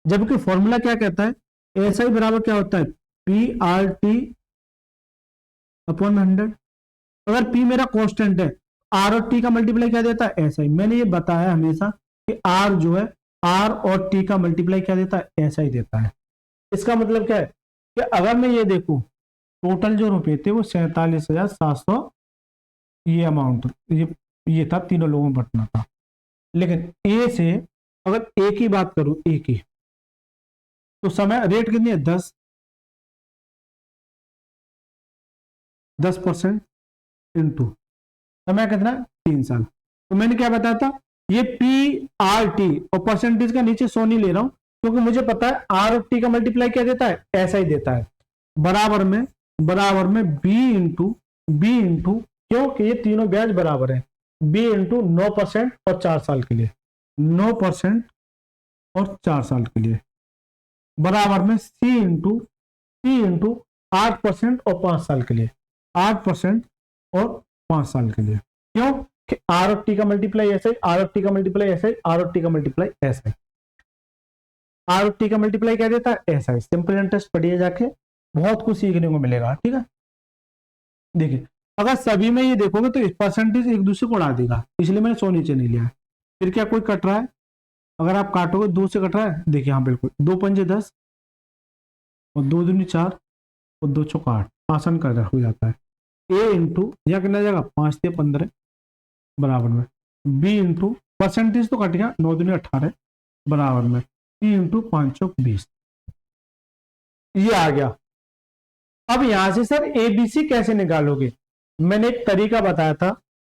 जबकि फॉर्मूला क्या कहता है, SI बराबर क्या होता है, PRT अपॉन 100। अगर P मेरा कांस्टेंट है, R और T का मल्टीप्लाई क्या देता है, SI। मैंने ये बताया हमेशा कि R जो है, R और T का मल्टीप्लाई क्या देता है, SI देता है। इसका मतलब क्या है कि अगर मैं ये देखूं टोटल जो रुपए थे वो 47,700, ये अमाउंट ये था, तीनों लोगों में बंटना था। लेकिन ए से अगर ए की बात करूं, ए की तो समय रेट कितनी है, 10% इंटू समय कितना, 3 साल। तो मैंने क्या बताया था, ये PRT और परसेंटेज का नीचे 100 नहीं ले रहा हूं, क्योंकि मुझे पता है आर और टी का मल्टीप्लाई क्या देता है, ऐसा ही देता है, बराबर में बी इंटू क्योंकि ये तीनों ब्याज बराबर है, बी इंटू 9% और 4 साल के लिए, 9% और 4 साल के लिए, बराबर में सी इंटू 8% और 5 साल के लिए, 8% और 5 साल के लिए। क्यों कि आर और टी का मल्टीप्लाई ऐसा ही, आर और टी का मल्टीप्लाई ऐसा ही, आर और टी का मल्टीप्लाई ऐसा ही। आर और टी का मल्टीप्लाई क्या देता है, ऐसा ही। सिंपल इंटरेस्ट पढ़िए जाके, बहुत कुछ सीखने को मिलेगा। ठीक है, देखिए अगर सभी में ये देखोगे तो परसेंटेज एक दूसरे को उड़ा देगा, इसलिए मैंने 100 नीचे नहीं लिया है। फिर क्या कोई कट रहा है, अगर आप काटोगे 2 से कट रहा है, देखिए हाँ बिल्कुल, 2 पंजे 10 और 2 दूनी 4 और 2 चौका 8, आसान कर हो जाता है। ए इंटू या कितना जाएगा 5 से 15 बराबर में बी इंटू परसेंटेज तो कट गया 9 दूनी 18 बराबर में सी इंटू 5 चौक 20, ये आ गया। अब यहां से सर एबीसी कैसे निकालोगे, मैंने एक तरीका बताया था,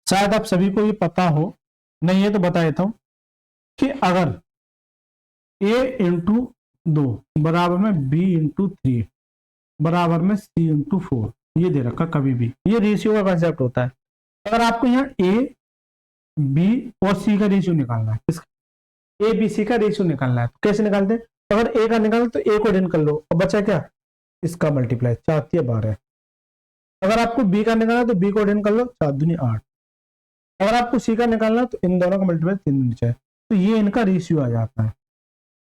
शायद आप सभी को ये पता हो, नहीं है तो बता देता हूं कि अगर ए इंटू 2 बराबर में बी इंटू 3 बराबर में सी इंटू 4, ये दे रखा कभी भी, ये रेशियो का कंसेप्ट होता है। अगर आपको यहाँ ए बी और सी का रेशियो निकालना है, इसका ए बी सी का रेशियो निकालना है, तो कैसे निकालते हैं, अगर ए का निकालो तो ए को डिन कर लो और बचा क्या, इसका मल्टीप्लाई 4 या 12। अगर आपको बी का निकालना तो बी को डिन कर लो, 4 दूनी 8। अगर आपको सी का निकालना तो इन दोनों का मल्टीप्लाई 3 दूनी 4, तो ये इनका रेशियो आ जाता है,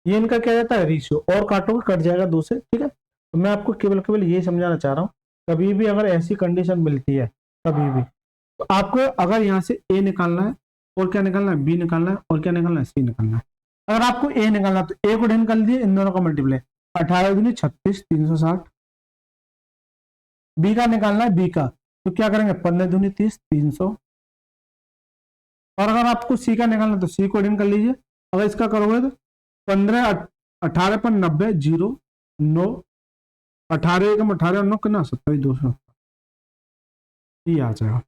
ये इनका क्या जाता है रेशियो, और काटोगे कट जाएगा 2 से। ठीक है, तो मैं आपको केवल ये समझाना चाह रहा हूँ, कभी भी अगर ऐसी कंडीशन मिलती है कभी भी, तो आपको अगर यहाँ से ए निकालना है और क्या निकालना है, बी निकालना है और क्या निकालना है, सी निकालना है। अगर आपको ए निकालना तो ए को डिन कर दिए, इन दोनों का मल्टीप्लाई 18 दूनी 36 360। बी का निकालना है, बी का तो क्या करेंगे 15 दूनी 30 300। और अगर आपको सी का निकालना तो सी को डिन कर लीजिए, अगर इसका करोगे तो 15 18 पर 90 0 9 18 एकम 18 9 कितना 27 200, ये आ जाएगा।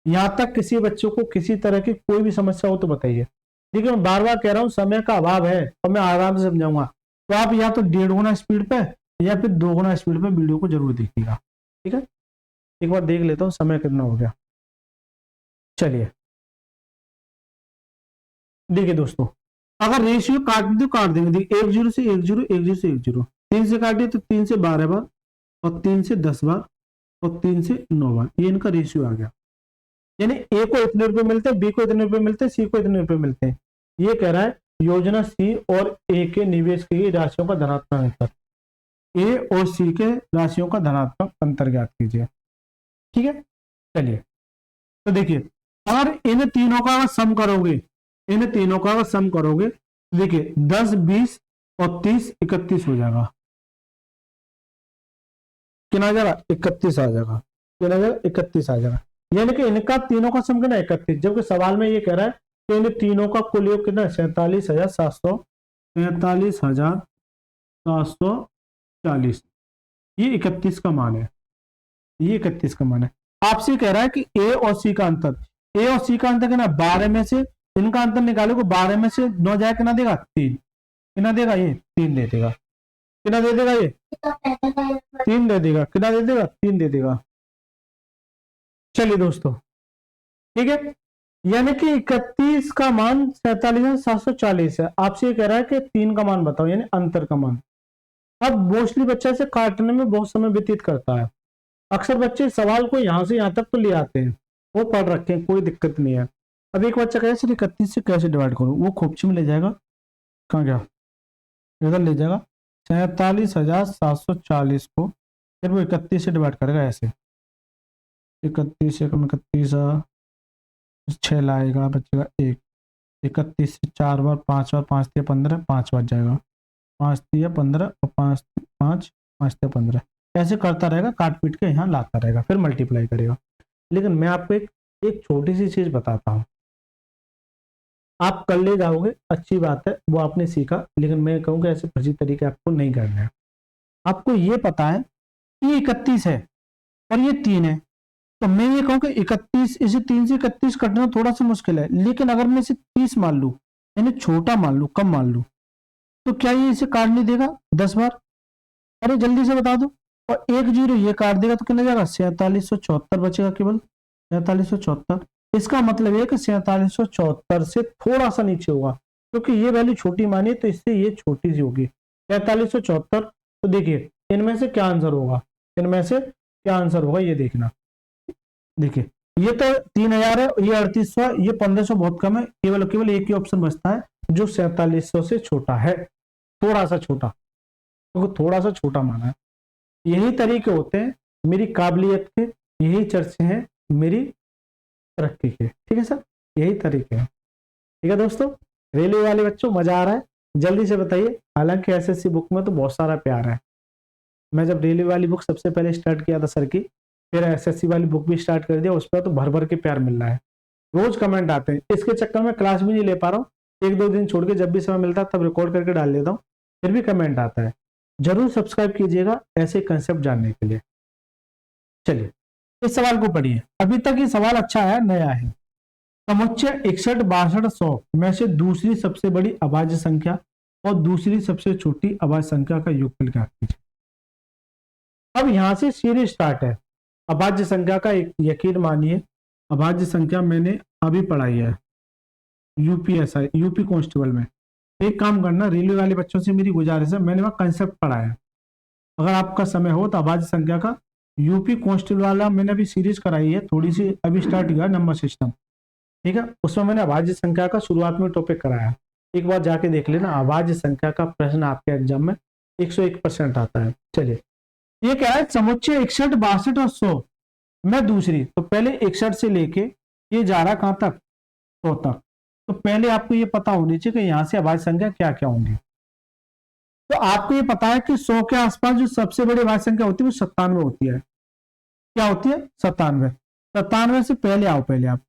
यहां तक किसी बच्चों को किसी तरह की कोई भी समस्या हो तो बताइए। देखिए मैं बार बार कह रहा हूं समय का अभाव है और मैं आराम से समझाऊंगा, तो आप या तो 1.5 गुना स्पीड पे या फिर 2 गुना स्पीड पे वीडियो को जरूर देखिएगा। ठीक है, एक बार देख लेता हूं समय कितना हो गया। चलिए देखिए दोस्तों, अगर रेशियो काट दो काट देंगे, देखिए 1 0 से 1 0 1 0 से 1 0, 3 से काटिए तो 3 से 12 बार और 3 से 10 बार और 3 से 9 बार, ये इनका रेशियो आ गया। यानी ए को इतने रुपए मिलते हैं, बी को इतने रुपए मिलते हैं, सी को इतने रुपए मिलते हैं। ये कह रहा है योजना सी और ए के निवेश की गई राशियों का धनात्मक अंतर, ए और सी के राशियों का धनात्मक अंतर ज्ञात कीजिए। ठीक है, चलिए तो देखिए अगर इन तीनों का अगर सम करोगे, इन तीनों का अगर सम करोगे तो देखिए 10 20 और 30 31 हो जाएगा, कितना आ जाएगा 31 आ जाएगा, कितना आ जाएगा 31 आ जाएगा। यानी कि इनका तीनों का सम कितना 31, जबकि सवाल में ये कह रहा है कि इन तीनों का कुल योग कितना 47,740, ये 31 का मान है, ये 31 का मान है। आपसे कह रहा है कि ए और सी का अंतर, ए और सी का अंतर कितना 12 में से इनका अंतर निकालो, 12 में से 9 जाए कितना देगा 3, कितना देगा ये 3 दे देगा, कितना दे देगा ये 3 दे देगा, कितना दे देगा 3 दे देगा। चलिए दोस्तों ठीक है, यानी कि 31 का मान 47,740 है। आपसे ये कह रहा है कि 3 का मान बताओ, यानी अंतर का मान। अब मोस्टली बच्चा से काटने में बहुत समय व्यतीत करता है, अक्सर बच्चे सवाल को यहां से यहां तक तो ले आते हैं, वो पढ़ रखे हैं, कोई दिक्कत नहीं है। अब एक बच्चा कहे सर 31 से कैसे डिवाइड करूं, वो खोपची में ले जाएगा, कहाँ गया, इधर ले जाएगा 47,740 को, फिर वो 31 से डिवाइड करेगा ऐसे, 31 से 31 6 लाएगा, बचेगा 1, 31 से 4 बार 5 बार 5 से 15 5 बच जाएगा, 5 से 15 और 5 5 5 से 15, ऐसे करता रहेगा, काट पीट के यहाँ लाता रहेगा, फिर मल्टीप्लाई करेगा। लेकिन मैं आपको एक छोटी सी चीज बताता हूँ, आप कर ले जाओगे अच्छी बात है, वो आपने सीखा, लेकिन मैं कहूँगा ऐसे फर्जी तरीके आपको नहीं करना है। आपको ये पता है कि 31 है और ये 3 है, तो मैं ये कहूँ कि 31 इसे 3 से 31 कटना थोड़ा सा मुश्किल है, लेकिन अगर मैं इसे 30 मान लूँ, यानी छोटा मान लूँ, कम मान लूँ, तो क्या ये इसे काट नहीं देगा 10 बार? अरे जल्दी से बता दो। और 1 0 ये काट देगा तो कितना जाएगा? 4774 बचेगा केवल, 4774। इसका मतलब है कि 4774 से थोड़ा सा नीचे होगा, क्योंकि ये वैल्यू छोटी मानी तो इससे ये छोटी सी होगी 4774। तो देखिए इनमें से क्या आंसर होगा, इनमें से क्या आंसर होगा ये देखना। देखिए ये तो 3000 है, ये 3800, ये 1500 बहुत कम है, केवल केवल एक ही ऑप्शन बचता है जो 4700 से छोटा है, थोड़ा सा छोटा, तो थोड़ा सा छोटा माना है। यही तरीके होते हैं मेरी काबिलियत के, यही चर्चे हैं मेरी तरक्की के। ठीक है सर, यही तरीके हैं। ठीक है दोस्तों, रेलवे वाले बच्चों मजा आ रहा है? जल्दी से बताइए। हालांकि एसएससी बुक में तो बहुत सारा प्यार है। मैं जब रेलवे वाली बुक सबसे पहले स्टार्ट किया था सर की, फिर एसएससी वाली बुक भी स्टार्ट कर दिया, उस पर तो भर भर के प्यार मिल रहा है। रोज कमेंट आते हैं, इसके चक्कर में क्लास भी नहीं ले पा रहा हूँ। 1-2 दिन छोड़ के जब भी समय मिलता है तब रिकॉर्ड करके डाल देता हूँ, फिर भी कमेंट आता है। जरूर सब्सक्राइब कीजिएगा ऐसे कंसेप्ट जानने के लिए। चलिए इस सवाल को पढ़िए। अभी तक ये सवाल अच्छा है, नया है। समुच्चय 61, 62, 100 में से दूसरी सबसे बड़ी अभाज्य संख्या और दूसरी सबसे छोटी अभाज्य संख्या का योगफल क्या कीजिए। अब यहां से सीरीज स्टार्ट है। अभाज्य संख्या का एक यकीन मानिए, अभाज्य संख्या मैंने अभी पढ़ाई है यूपीएसआई, यूपी कांस्टेबल में। एक काम करना, रेलवे वाले बच्चों से मेरी गुजारिश है, मैंने वहां कंसेप्ट पढ़ाया, अगर आपका समय हो तो अभाज्य संख्या का यूपी कांस्टेबल वाला मैंने अभी सीरीज कराई है, थोड़ी सी अभी स्टार्ट किया नंबर सिस्टम। ठीक है, उसमें मैंने अभाज्य संख्या का शुरुआत में टॉपिक कराया, एक बार जाके देख लेना। अभाज्य संख्या का प्रश्न आपके एग्जाम में 101% आता है। चलिए ये क्या है, समुच्चय 61, 62 और 100 में दूसरी, तो पहले 61 से लेके ये जा रहा कहां तक, 100 तक। तो पहले आपको ये पता होनी चाहिए कि यहां से अभाज्य संख्या क्या क्या होंगी। तो आपको ये पता है कि 100 के आसपास जो सबसे बड़ी अभाज्य संख्या होती है वो 97 होती है। क्या होती है? 97। 97 से पहले आओ, पहले आप,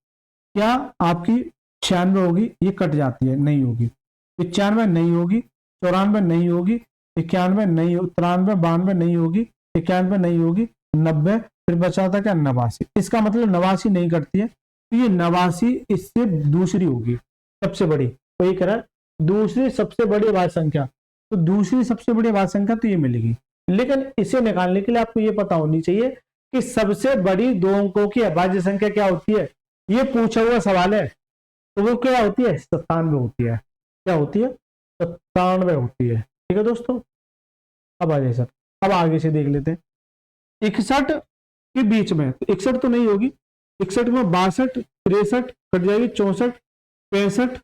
क्या आपकी 96 होगी, ये कट जाती है, नहीं होगी। 95 नहीं होगी, 94 नहीं होगी, 91 नहीं हो, 93, 92 नहीं होगी, 91 नहीं होगी, 90, फिर बचा था क्या, 89। इसका मतलब 89 नहीं कटती है, तो ये 89 इससे दूसरी होगी सबसे बड़ी। वही कह रहा है दूसरी सबसे बड़ी अभाज्य संख्या, तो दूसरी सबसे बड़ी अभाज्य संख्या तो ये मिलेगी। लेकिन इसे निकालने के लिए आपको ये पता होनी चाहिए कि सबसे बड़ी 2 अंकों की अभाज्य संख्या क्या होती है। ये पूछा हुआ सवाल है, तो वो क्या होती है, 97 होती है। क्या होती है? 97 होती है। ठीक है दोस्तों, अब आ जाए सर, अब आगे से देख लेते हैं। 61 के बीच में, तो 61 तो नहीं होगी, 61 में 62, 63 कट जाएगी, 64, 65,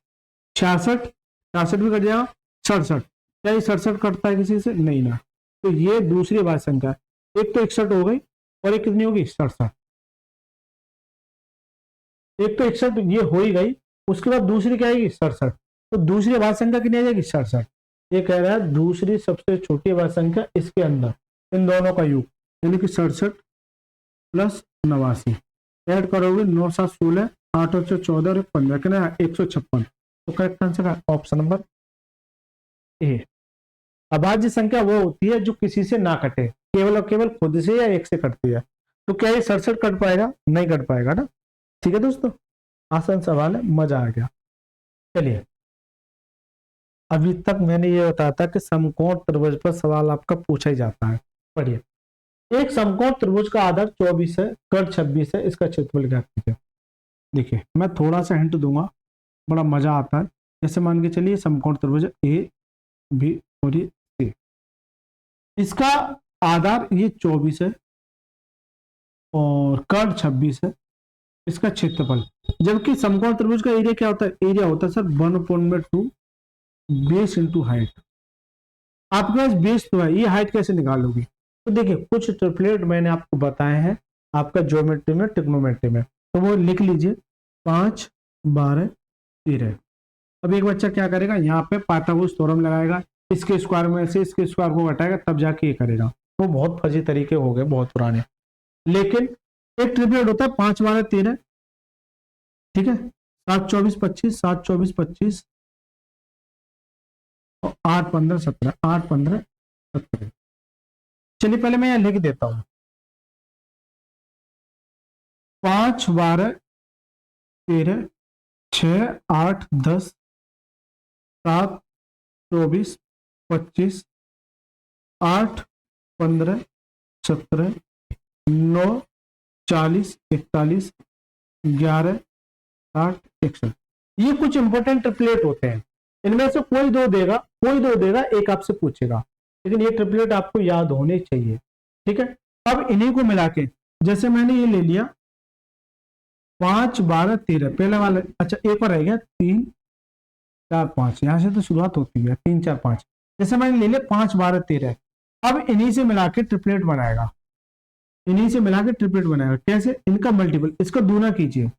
66, 66 भी कट जाएगा, 67। क्या ये 67 कटता है किसी से? नहीं ना। तो ये दूसरी अभाज्य संख्या, एक तो 61 हो गई और एक कितनी होगी, 67। एक तो 61 ये हो ही गई, उसके बाद दूसरी क्या आएगी, 67। तो दूसरी अभाज्य संख्या कितनी आ जाएगी, 67। ये कह रहा है दूसरी सबसे छोटी अभाज्य संख्या इसके अंदर इन दोनों का योग, यानी कि 67 प्लस 89 ऐड करोगे, 9 7 16, 8 और 14 और 15, कितना 156। तो करेक्ट आंसर है ऑप्शन नंबर ए। अभाज्य संख्या वो होती है जो किसी से ना कटे, केवल और केवल खुद से या एक से कटती है। तो क्या ये 67 कट पाएगा? नहीं कट पाएगा ना। ठीक है दोस्तों, आसान सवाल है, मजा आ गया। चलिए अभी तक मैंने ये बताया था कि समकोण त्रिभुज पर सवाल आपका पूछा ही जाता है। पढ़िए, एक समकोण त्रिभुज का आधार 24 है, कर्ण 26 है, इसका क्षेत्रफल क्या कीजिए। देखिए मैं थोड़ा सा हिंट दूंगा, बड़ा मजा आता है। जैसे मान के चलिए समकोण त्रिभुज ए बी और ये सी, इसका आधार ये 24 है और कर्ण 26 है, इसका क्षेत्रफल। जबकि समकोण त्रिभुज का एरिया क्या होता है, एरिया होता है सर 1/2 बेस इंटू हाइट। आपके पास बेस तो है, ये हाइट कैसे निकालोगी। तो देखिए कुछ ट्रिपलेट मैंने आपको बताए हैं आपका ज्योमेट्री में, ट्रिग्नोमेट्री में, तो वो लिख लीजिए 5 12 13। अब एक बच्चा क्या करेगा, यहाँ पे पाइथागोरस थ्योरम लगाएगा, इसके स्क्वायर में से इसके स्क्वायर को घटाएगा, तब जाके ये करेगा। वो बहुत फर्जी तरीके हो गए, बहुत पुराने। लेकिन एक ट्रिपलेट होता है 5 12 13, ठीक है, 7 24 25, 7 24 25 और 8 15 17, 8 15 17। चलिए पहले मैं यहां लिख देता हूं, 5 12 13, 6 8 10, 7 24 25, 8, 15, 17, 9, 40, 41, 11, 60, 61। ये कुछ इंपॉर्टेंट ट्रिपलेट होते हैं। इनमें से कोई दो देगा, एक आपसे पूछेगा, लेकिन ये ट्रिपलेट आपको याद होने चाहिए। ठीक है, अब इन्हीं को मिला के, जैसे मैंने ये ले लिया 5, 12, 13 पहले वाले। अच्छा एक और रह गया 3, 4, 5, यहां से तो शुरुआत होती है 3, 4, 5। जैसे मैंने ले लिया 5, 12, 13, अब इन्हीं से मिला के ट्रिपलेट बनाएगा, कैसे? इनका मल्टीपल, इसको दूना कीजिए,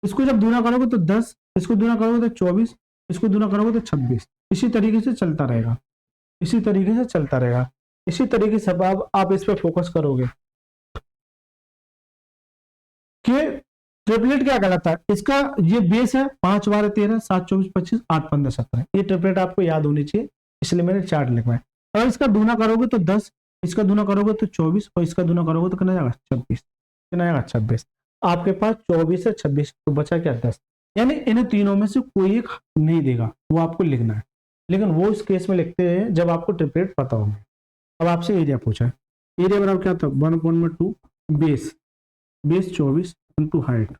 इसको जब दूना करोगे तो 10, इसको दूना करोगे तो 24, इसको दूना करोगे तो 26। इसी तरीके से चलता रहेगा, इसी तरीके से अब आप इस पर फोकस करोगे कि ट्रिपलेट क्या कहलाता है। इसका ये बेस है 5, 12, 13, 7, 24, 25, 8, 15, 17। ये ट्रिपलेट आपको याद होनी चाहिए, इसलिए मैंने चार्ट लिखवाया। अगर इसका दूना करोगे तो 10, इसका दूना करोगे तो 24, और इसका दूना करोगे तो कितना जाएगा 26, कितना आएगा 26। आपके पास 24 है 26, तो बचा क्या 10। यानी इन तीनों में से कोई एक नहीं देगा, वो आपको लिखना है, लेकिन वो इस केस में लिखते हैं जब आपको ट्रिपलेट पता होगा। अब आपसे एरिया पूछा है, एरिया बराबर क्या था 1/2 बेस 24 इंटू हाइट,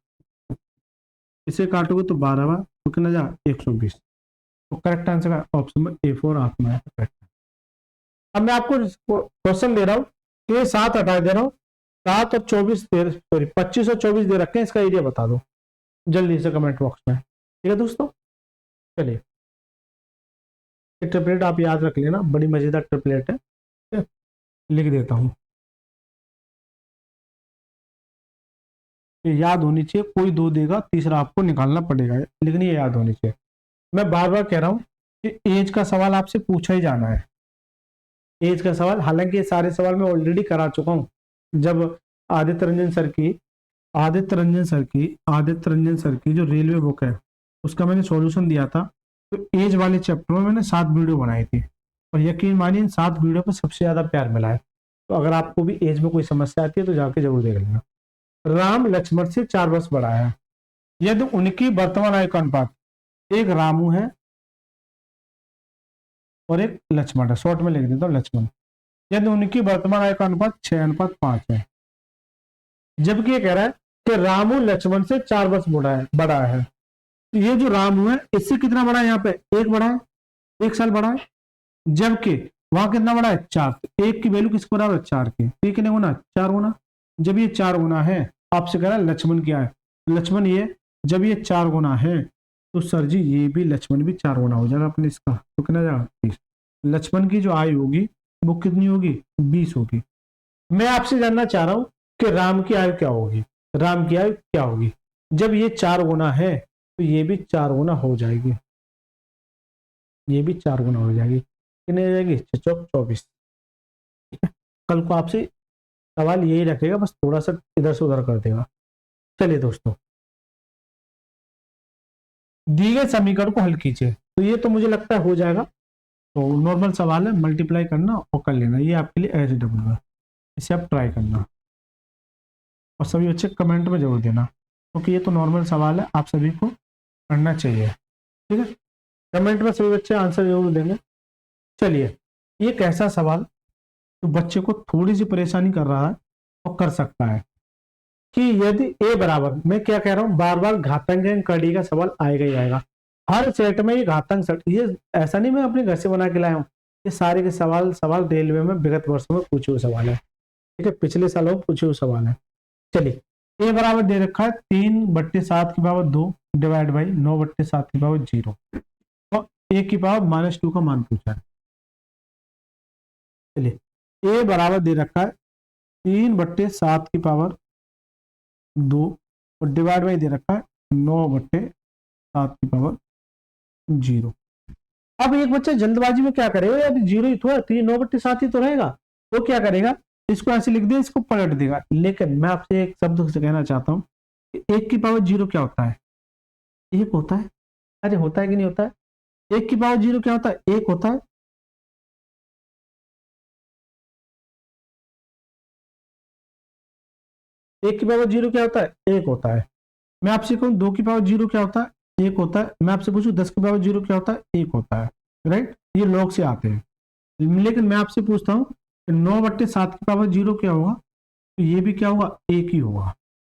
इसे काटोगे तो 12 बार, तो कितना जा 120। तो करेक्ट आंसर का ऑप्शन नंबर A4 आपका है करेक्ट। अब मैं आपको क्वेश्चन दे रहा हूँ कि 7 हटा दे रहा हूँ, 7 और 24 सॉरी 25 और 24 दे रखे हैं, इसका एरिया बता दो जल्दी से कमेंट बॉक्स में। ठीक है दोस्तों, चलिए ट्रिपलेट आप याद रख लेना, बड़ी मजेदार ट्रिपलेट है, लिख देता हूँ, ये याद होनी चाहिए। कोई दो देगा, तीसरा आपको निकालना पड़ेगा, लेकिन ये याद होनी चाहिए। मैं बार बार कह रहा हूँ कि एज का सवाल आपसे पूछा ही जाना है, एज का सवाल। हालांकि ये सारे सवाल मैं ऑलरेडी करा चुका हूँ, जब आदित्य रंजन सर की जो रेलवे बुक है उसका मैंने सॉल्यूशन दिया था, तो एज वाले चैप्टर में मैंने 7 वीडियो बनाई थी, और यकीन मानिए इन 7 वीडियो पर सबसे ज्यादा प्यार मिला है। तो अगर आपको भी एज में कोई समस्या आती है तो जाके जरूर देख लेना। राम लक्ष्मण से 4 वर्ष बड़ा है, यदि उनकी वर्तमान आयु का अनुपात, एक रामू है और एक लक्ष्मण है, शॉर्ट में लिख देता हूँ लक्ष्मण, यदि उनकी वर्तमान आयु का अनुपात 6:5 है, जबकि ये कह रहा है कि रामू लक्ष्मण से 4 वर्ष बड़ा है। तो ये जो रामू है इससे कितना बड़ा है, यहाँ पे 1 बड़ा है, 1 साल बड़ा है, जबकि वहां कितना बड़ा है 4। तो 1 की वैल्यू किसके बराबर है 4 की, तो ये कितने गुना 4 गुना। जब ये 4 गुना है, आपसे कह रहा है लक्ष्मण क्या है, लक्ष्मण ये, जब ये 4 गुना है तो सर जी ये भी लक्ष्मण भी 4 गुना हो जाएगा अपने इसका, तो कितना जाएगा 20। लक्ष्मण की जो आयु होगी वो कितनी होगी 20 होगी। मैं आपसे जानना चाह रहा हूं कि राम की आयु क्या होगी, जब ये 4 गुना है तो ये भी 4 गुना हो जाएगी, कितनी हो जाएगी 6 चौक 24। कल को आपसे सवाल यही रखेगा, बस थोड़ा सा इधर से उधर कर देगा। चलिए दोस्तों, दिए गए समीकरण को हल कीजिए, तो ये तो मुझे लगता है हो जाएगा। तो नॉर्मल सवाल है, मल्टीप्लाई करना और कर लेना, ये आपके लिए एलिजिबल है, इसे आप ट्राई करना और सभी बच्चे कमेंट में जरूर देना, क्योंकि ये तो नॉर्मल सवाल है, आप सभी को पढ़ना चाहिए। ठीक है, कमेंट में सभी बच्चे आंसर जरूर देंगे। चलिए, ये कैसा सवाल तो बच्चे को थोड़ी सी परेशानी कर रहा है और कर सकता है कि यदि ए बराबर, मैं क्या कह रहा हूं, बार बार घातांक कड़ी का सवाल आएगा ही आएगा हर सेट में। ये घातांक सेट, ये ऐसा नहीं मैं अपने घर से बना के लाया हूँ, ये सारे के सवाल रेलवे में विगत वर्षों में पूछे हुए सवाल है। ठीक है, पिछले सालों में पूछे हुए सवाल है। चलिए, ए बराबर दे रखा है 3/7 डिवाइड बाई 9/7 0, और ए की पावर -2 का मान पूछा है। चलिए, ए बराबर दे रखा है 3/7 2 और डिवाइड बाई दे रखा है 9/7 0। अब एक बच्चा जल्दबाजी में क्या करेगा, यार 0 ही तो है, 9/7 ही तो रहेगा, वो क्या करेगा, इसको ऐसे लिख दे, इसको पलट देगा। लेकिन मैं आपसे एक शब्द से कहना चाहता हूँ, 1 की पावर 0 क्या होता है, 1 होता है। अरे होता है कि नहीं होता है, 1 की पावर 0 क्या होता है, 1 होता है। 1 की पावर 0 क्या होता है, 1 होता है। मैं आपसे कहूँ 2 की पावर 0 क्या होता है, 1 होता है। मैं आपसे पूछूं 10 की पावर 0 क्या होता है, 1 होता है। राइट, ये लॉग से आते हैं। लेकिन मैं आपसे पूछता हूँ 9/7 की पावर 0 क्या होगा, तो ये भी क्या होगा, एक ही होगा।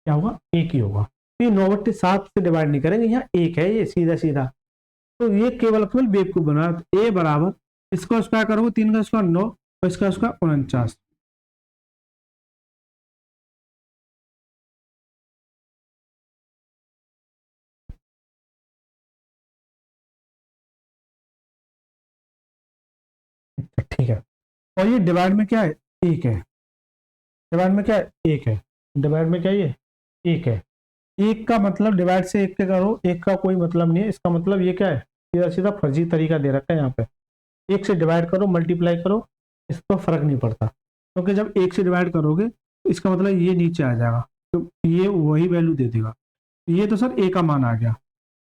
क्या होगा, एक ही होगा। तो ये 9/7 से डिवाइड नहीं करेंगे, यहाँ एक है, ये सीधा सीधा, तो ये केवल केवल बेवकूफ बना। ए बराबर, इसका स्क्वायर करोगे 3 का स्क्वायर 9 और इसका स्क्वायर 49। ठीक है, और ये डिवाइड में क्या है, एक है। डिवाइड में क्या है, एक है। डिवाइड में क्या है, ये एक है। एक का मतलब डिवाइड से एक के करो, एक का कोई मतलब नहीं है, इसका मतलब ये क्या है, सीधा सीधा फर्जी तरीका दे रखा है यहाँ पे। एक से डिवाइड करो, मल्टीप्लाई करो, इस पर फर्क नहीं पड़ता, क्योंकि जब एक से डिवाइड करोगे तो इसका मतलब ये नीचे आ जाएगा, तो ये वही वैल्यू दे देगा। ये तो सर ए का मान आ गया,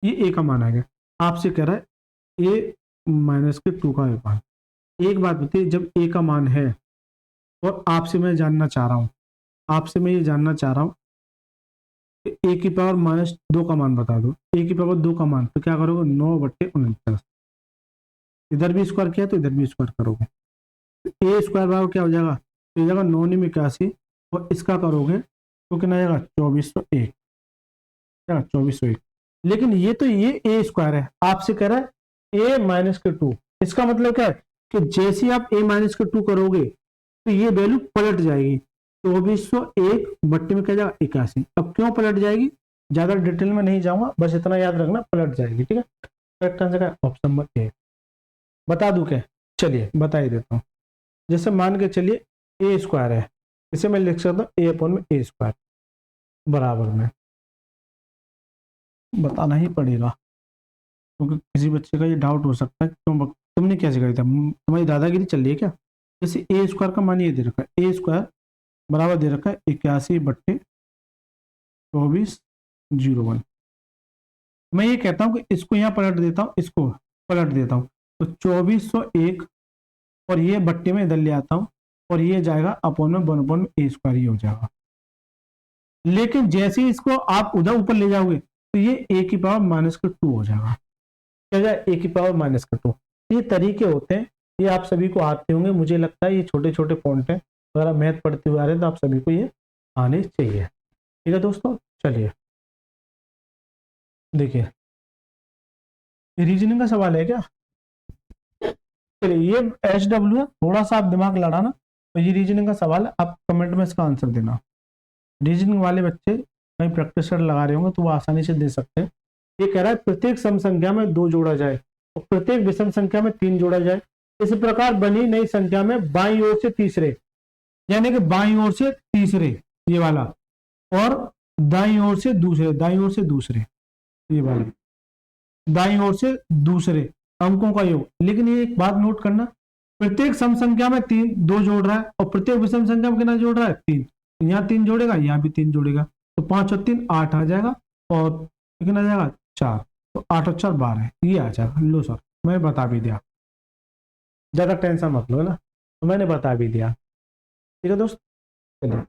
ये ए का मान आ गया। आपसे कह रहा है ए माइनस के 2 का मान। एक बात बताइए, जब ए का मान है और आपसे मैं जानना चाह रहा हूँ, आपसे मैं ये जानना चाह रहा हूँ ए की पावर -2 का मान बता दो, ए की पावर 2 का मान, तो क्या करोगे, 9/49। इधर भी स्क्वायर किया तो इधर भी स्क्वायर करोगे, ए स्क्वायर बराबर क्या हो जाएगा, तो हो जाएगा 9×81, और इसका करोगे तो कितना आएगा, 2401, क्या 2401। लेकिन ये तो ये ए स्क्वायर है, आपसे कह रहा है ए माइनस के 2। इसका मतलब क्या है कि जैसे आप ए माइनस के 2 करोगे तो ये वैल्यू पलट जाएगी, 2401 बट्टे में क्या जाएगा, 81। अब क्यों पलट जाएगी, ज्यादा डिटेल में नहीं जाऊंगा, बस इतना याद रखना, पलट जाएगी। ठीक है, करेक्ट आंसर है ऑप्शन नंबर ए। बता दूं क्या, चलिए बता ही देता हूँ। जैसे मान के चलिए ए स्क्वायर है, इसे मैं लिख सकता हूँ ए अपॉन में ए स्क्वायर बराबर में, बताना ही पड़ेगा क्योंकि किसी बच्चे का ये डाउट हो सकता है, क्यों तुमने क्या सिखाई था, तुम्हारी दादागिरी चल रही है क्या। जैसे ए स्क्वायर का मान ये दे रखा है, ए स्क्वायर बराबर दे रखा है 81/2401। मैं ये कहता हूँ कि इसको यहाँ पलट देता हूँ, इसको पलट देता हूँ, तो 2401 और ये बट्टे में इधर ले आता हूँ, और ये जाएगा अपॉन में 1/a² ही हो जाएगा। लेकिन जैसे ही इसको आप उधर ऊपर ले जाओगे तो ये ए की पावर -2 हो जाएगा, क्या जाए, ए की पावर -2। ये तरीके होते हैं, ये आप सभी को आते होंगे, मुझे लगता है ये छोटे छोटे पॉइंट हैं, अगर आप मैथ पढ़ते हुए आ रहे हैं तो आप सभी को ये आने चाहिए। ठीक है दोस्तों, चलिए देखिए, रीजनिंग का सवाल है क्या, चलिए ये HW है, थोड़ा सा आप दिमाग लड़ाना, तो ये रीजनिंग का सवाल है, आप कमेंट में इसका आंसर देना। रीजनिंग वाले बच्चे कहीं प्रैक्टिस सेट लगा रहे होंगे तो वो आसानी से दे सकते हैं। ये कह रहा है प्रत्येक सम संख्या में 2 जोड़ा जाए और प्रत्येक विषम संख्या में 3 जोड़ा जाए, इस प्रकार बनी नई संख्या में बाईं ओर से तीसरे, यानी कि बाईं ओर से तीसरे ये वाला, और दाईं ओर से दूसरे, दाईं ओर से दूसरे ये वाला, दाईं ओर से दूसरे अंकों का योग। लेकिन ये एक बात नोट करना, प्रत्येक सम संख्या में 2 जोड़ रहा है और प्रत्येक विषम संख्या में कितना जोड़ रहा है, 3। यहाँ 3 जोड़ेगा, यहाँ भी 3 जोड़ेगा, तो 5 और 3 8 आ जाएगा, और कितना आ जाएगा 4, तो 8 और 4 12 ये आ जाएगा। लो सर मैं बता भी दिया, ज्यादा टेंशन मत लो ना, तो मैंने बता भी दिया। ठीक है दोस्त, चलिए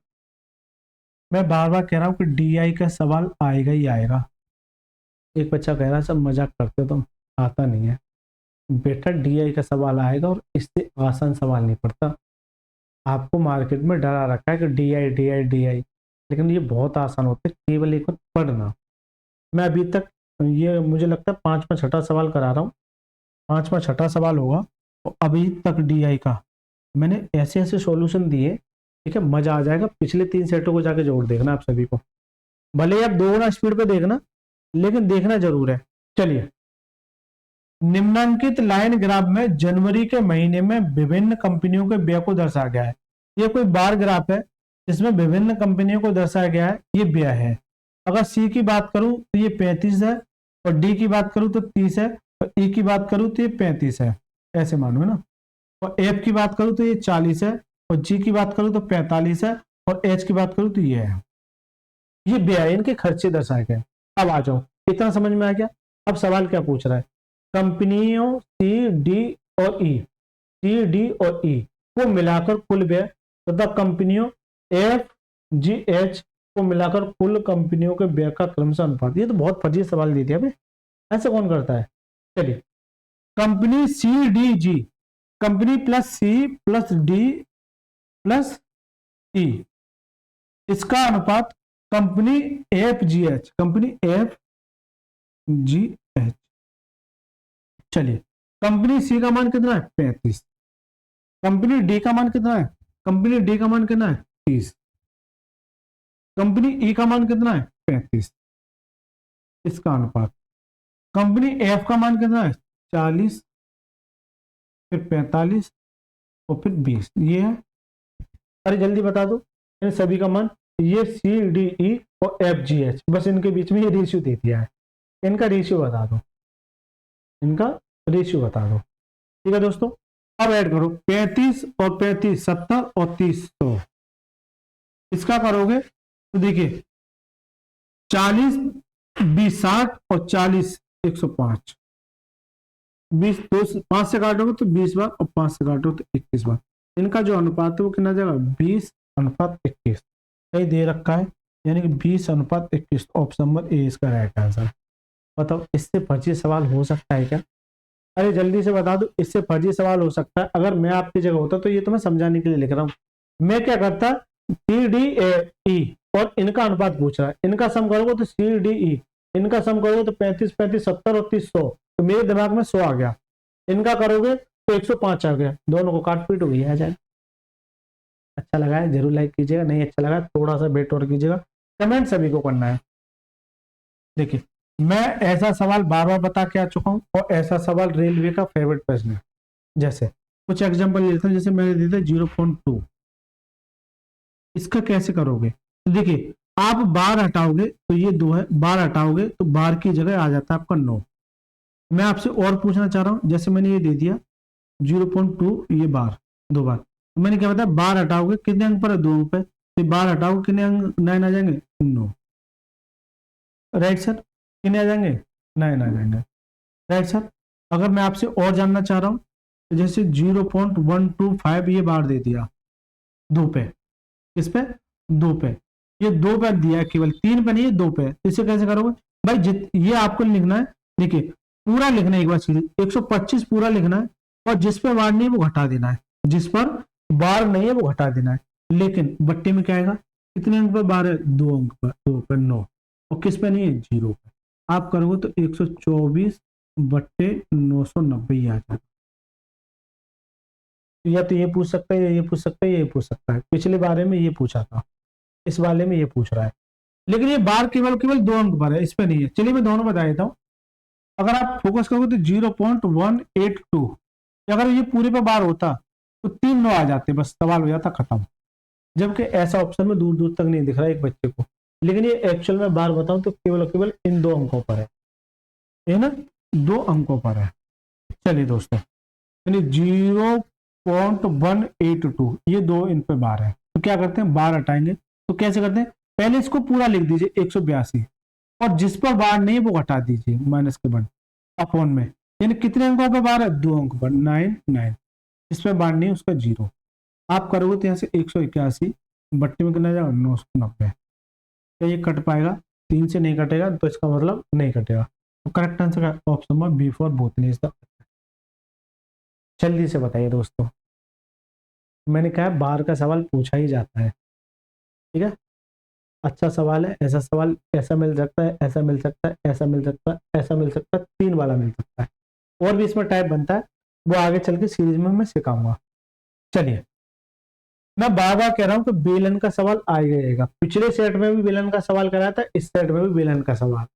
मैं बार बार कह रहा हूँ कि DI का सवाल आएगा ही आएगा। एक बच्चा कह रहा है सब मजाक करते तुम, आता नहीं है बेटा, DI का सवाल आएगा और इससे आसान सवाल नहीं पड़ता। आपको मार्केट में डरा रखा है कि DI DI DI, लेकिन ये बहुत आसान होते हैं, केवल एक बार पढ़ना। मैं अभी तक ये मुझे लगता है 5वां 6ठा सवाल करा रहा हूँ, 5वां 6ठा सवाल होगा, और अभी तक DI का मैंने ऐसे ऐसे सॉल्यूशन दिए, ठीक है, मजा आ जाएगा। पिछले 3 सेटों को जाके जोड़ देखना आप सभी को, भले ही आप 2 गुना स्पीड पे देखना, लेकिन देखना जरूर है। चलिए, निम्नांकित लाइन ग्राफ में जनवरी के महीने में विभिन्न कंपनियों के व्यय को दर्शाया गया है। ये कोई बार ग्राफ है जिसमें विभिन्न कंपनियों को दर्शाया गया है, ये व्यय है। अगर सी की बात करूं तो ये 35 है, और डी की बात करूं तो 30 है, और ई की बात करूं तो ये 35 है, ऐसे मानो है ना। और एफ की बात करूं तो ये 40 है, और जी की बात करूं तो 45 है, और एच की बात करूं तो ये है। ये व्यय, इनके खर्चे दर्शाए गए। अब आ जाओ, इतना समझ में आ गया। अब सवाल क्या पूछ रहा है, कंपनियों सी डी और ई, सी डी और ई को मिलाकर कुल व्यय तथा कंपनियों एफ जी एच को मिलाकर कुल कंपनियों के व्यय का क्रमशः अनुपात। ये तो बहुत फर्जी सवाल दे दिया भाई, ऐसा कौन करता है। चलिए, company C D G company plus C plus D plus E, इसका अनुपात company F G H, company F G H. चलिए, कंपनी सी का मान कितना है 35, कंपनी डी का मान कितना है, कंपनी डी का मान कितना है 30, कंपनी ई का मान कितना है 35, इसका अनुपात कंपनी एफ का मान कितना है 40, फिर 45 और फिर 20, ये है। अरे जल्दी बता दो इन सभी का मान, ये सी डी ई और एफ जी एच, बस इनके बीच में ये रेशियो दे दिया है, इनका रेशियो बता दो, इनका रेशियो बता दो। ठीक है दोस्तों, अब ऐड करो 35 और 35 70 और 30 100, इसका करोगे तो देखिए 40 20 60 और 40 105, 20 2 5 से काटोगे तो 20 बार और 5 से काटोगे तो 21 बार, इनका जो अनुपात है वो कितना जाएगा 20:21, कहीं दे रखा है, यानी कि 20:21, ऑप्शन नंबर ए इसका राइट आंसर। बताओ इससे फर्जी सवाल हो सकता है क्या? अरे जल्दी से बता दो, इससे फर्जी सवाल हो सकता है। अगर मैं आपकी जगह होता तो ये तो मैं समझाने के लिए लिख रहा हूँ, मैं क्या करता, सी डी ई और इनका अनुपात पूछ रहा है, इनका सम करोगे तो सी डी ई, इनका सम करोगे तो 35 35 70 और 30 100, तो मेरे दिमाग में 100 आ गया, इनका करोगे तो 105 आ गया, दोनों को काट पीट हो गई आ जाए। अच्छा लगा है जरूर लाइक कीजिएगा, नहीं अच्छा लगा थोड़ा सा वेट और कीजिएगा, कमेंट सभी को करना है। देखिए मैं ऐसा सवाल बार बार बता के आ चुका हूँ, और ऐसा सवाल रेलवे का फेवरेट प्रश्न है। जैसे कुछ एग्जांपल लेते हैं, जैसे मैंने दिया था 0.2, इसका कैसे करोगे? तो देखिए आप बार हटाओगे तो ये 2 है, बार हटाओगे तो बार की जगह आ जाता है आपका 9। मैं आपसे और पूछना चाह रहा हूं, जैसे मैंने ये दे दिया 0.2, ये बार 2 बार, तो मैंने क्या बताया, बार हटाओगे कितने अंक पर है 2 अंक पे, तो बार हटाओगे कितने अंक 9 आ जाएंगे 9, राइट सर, कितने आ जाएंगे 9 आ जाएंगे, राइट सर। अगर मैं आपसे और जानना चाह रहा हूं, तो जैसे 0.125 ये बार दे दिया 2 पे, किस पे 2 पे, ये 2 पे दिया है, केवल 3 पे नहीं है 2 पे, इसे कैसे करोगे भाई? ये आपको लिखना है, देखिए पूरा लिखना है एक बार सीधे 125 पूरा लिखना है, और जिस पे बार नहीं है वो घटा देना है, जिस पर बार नहीं है वो घटा देना है। लेकिन बट्टे में क्या आएगा, कितने अंक पर बार है 2 अंक पर, 2 पर 9, और किस पे नहीं है 0 पे, आप करोगे तो 124/990 आ जाएगा। या तो ये पूछ सकता है, या ये पूछ सकता है, ये पूछ सकता है, पिछले बारे में ये पूछा था, इस वाले में ये पूछ रहा है, लेकिन ये बार केवल केवल 2 अंक पर है, इस पे नहीं है। चलिए मैं दोनों बता देता हूँ, अगर आप फोकस करोगे तो 0.182, अगर ये पूरे पे बार होता तो 3 9 आ जाते, बस सवाल हो जाता खत्म। जबकि ऐसा ऑप्शन में दूर दूर तक नहीं दिख रहा है एक बच्चे को, लेकिन ये एक्चुअल में बार बताऊं तो केवल केवल इन 2 अंकों पर है ना, 2 अंकों पर है। चलिए दोस्तों, यानी 0.182 ये 2 इन पे बार है, तो क्या करते हैं बार हटाएंगे, तो कैसे करते हैं, पहले इसको पूरा लिख दीजिए 182, और जिस पर बार नहीं है वो हटा दीजिए माइनस के बाद अपॉन में, यानी कितने अंकों पे बार है 2 अंक पर 9 9, जिस पे बार नहीं है उसका 0, आप करोगे तो यहाँ से 181 बट्टे में कितना जाएगा 990, क्या ये कट पाएगा? 3 से नहीं कटेगा, तो इसका मतलब नहीं कटेगा, तो करेक्ट आंसर का ऑप्शन नंबर बी फॉर बोथनी इज द। जल्दी से बताइए दोस्तों, मैंने कहा बार का सवाल पूछा ही जाता है, ठीक है, अच्छा सवाल है, ऐसा सवाल ऐसा मिल सकता है, ऐसा मिल सकता है, ऐसा मिल सकता है, ऐसा मिल सकता है, 3 वाला मिल सकता है, और भी इसमें टाइप बनता है, वो आगे चल के सीरीज में मैं सिखाऊंगा। चलिए मैं बार बार कह रहा हूं कि बेलन का सवाल आएगा, पिछले सेट में भी बेलन का सवाल कराया था, इस सेट में भी बेलन का सवाल,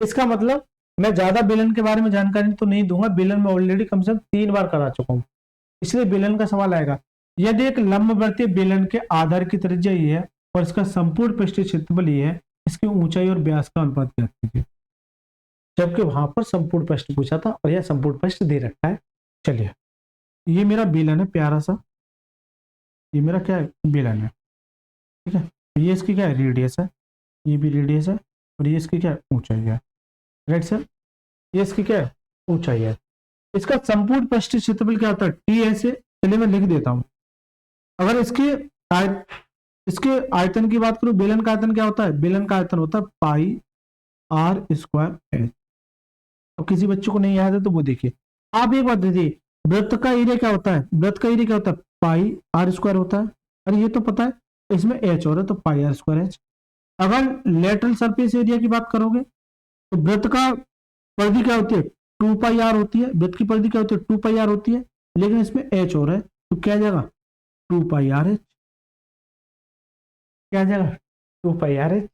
इसका मतलब मैं ज्यादा बेलन के बारे में जानकारी तो नहीं दूंगा, बेलन में ऑलरेडी कम से कम 3 बार करा चुका हूं, इसलिए बेलन का सवाल आएगा। यदि एक लंबवर्तीय बेलन के आधार की त्रिज्या ये है और इसका संपूर्ण पृष्ठीय क्षेत्रफल ये है, इसकी ऊंचाई और व्यास का अनुपात ज्ञात कीजिए, जबकि वहां पर संपूर्ण पृष्ठ पूछा था और यह संपूर्ण पृष्ठ दे रखा है। चलिए ये मेरा बेलन है प्यारा सा, ये मेरा क्या है बेलन है, ठीक है, ये इसकी क्या है रेडियस है, ये भी रेडियस है, और ये इसकी क्या है ऊंचाई है, राइट सर, ये इसकी क्या है ऊंचाई है। इसका संपूर्ण पृष्ठीय क्षेत्रफल क्या होता है टी ऐसे, चलिए मैं लिख देता हूं, अगर इसके आयतन की बात करूं, बेलन का आयतन क्या होता है, बेलन का आयतन होता है पाई r² h। अब किसी बच्चे को नहीं याद है तो वो देखिए, आप एक बात देखिए, वृत्त का एरिया क्या होता है, वृत्त का एरिया क्या होता है, पाई आर स्क्वायर होता है। अरे ये तो पता है, इसमें एच हो रहा है तो पाई आर स्क्वायर एच। अगर लेटरल सरफेस एरिया की बात करोगे तो वृत्त का परिधि क्या होती है, टू पाई आर होती है, वृत्त की परिधि क्या होती है, टू पाई आर होती है, लेकिन इसमें एच हो रहा है तो क्या आ जाएगा, टू पाई आर एच। क्या आ जाएगा, टू पाई आर एच।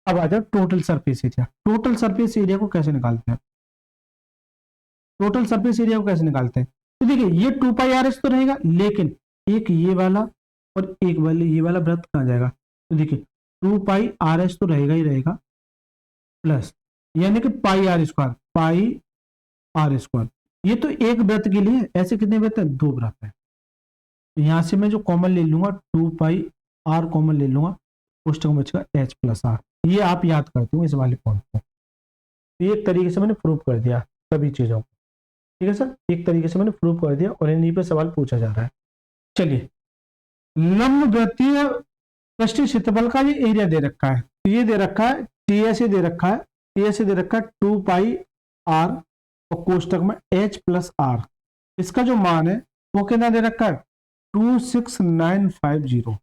अब आ जाओ total surface area. Total surface area को कैसे निकालते हैं, टोटल सरफेस एरिया को कैसे निकालते हैं, तो देखिए ये टू पाई आर एच तो रहेगा, लेकिन एक ये वाला और एक वाले ये वाला वृत्त कहाँ जाएगा, तो देखिए टू पाई आर एच तो रहेगा ही रहेगा, प्लस यानी कि pi R square, pi R square. ये तो एक वृत्त के लिए, ऐसे कितने वृत्त हैं, दो वृत्त है। यहां से मैं जो कॉमन ले लूंगा टू पाई आर कॉमन ले लूंगा, उस टर्म बचेगा एच प्लस आर। ये आप याद करते हो इस वाले पॉइंट को। तो एक तरीके से मैंने प्रूव कर दिया सभी चीजों को। ठीक है सर, एक तरीके से मैंने प्रूव कर दिया और इन्हीं पे सवाल पूछा जा रहा है। चलिए, लंब वृत्तीय पृष्ठीय क्षेत्रफल का ये एरिया दे रखा है, तो ये दे रखा है टी एस दे रखा है, टी एस दे रखा है टू पाई आर और कोष्टक में एच प्लस आर। इसका जो मान है वो कितना दे रखा है, 26950।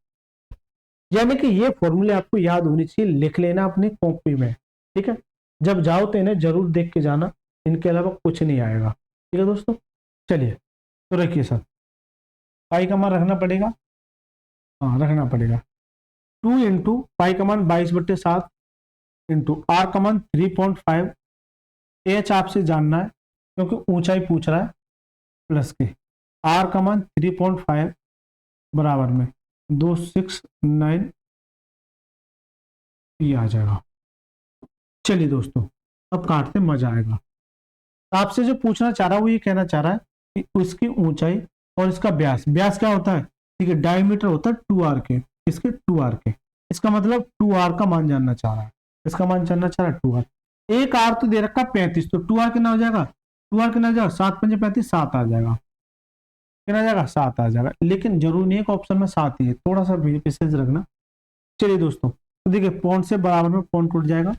यानी कि ये फॉर्मूले आपको याद होनी चाहिए, लिख लेना अपनी कॉपी में। ठीक है, जब जाओ तो इन्हें जरूर देख के जाना, इनके अलावा कुछ नहीं आएगा। ठीक है दोस्तों, चलिए तो रखिए सर, पाई का मान रखना पड़ेगा, हाँ रखना पड़ेगा, 2 इंटू पाई का मान 22/7 इंटू आर का मान 3.5, एच आपसे जानना है क्योंकि ऊंचाई पूछ रहा है, प्लस के आर का मान 3.5 बराबर में 269 ये आ जाएगा। चलिए दोस्तों, अब काटते मजा आएगा। आपसे जो पूछना चाह रहा है वो ये कहना चाह रहा है कि उसकी ऊंचाई और इसका व्यास, व्यास क्या होता है, ठीक है, डायमीटर होता है 2r के, इसके 2r के। इसका मतलब 2r का मान जानना चाह रहा है, इसका मान जानना चाह रहा है 2r। एक r तो दे रखा 35, तो 2r कितना हो जाएगा, 2r कितना हो जाएगा, 7 पंजे 35, 7 आ जाएगा, कितना आ जाएगा, 7 आ जाएगा। लेकिन जरूरी नहीं है कि ऑप्शन में 7 ही है, थोड़ा सा विशेष रखना। चलिए दोस्तों, तो देखिए पॉइंट से बराबर में पॉइंट टूट जाएगा,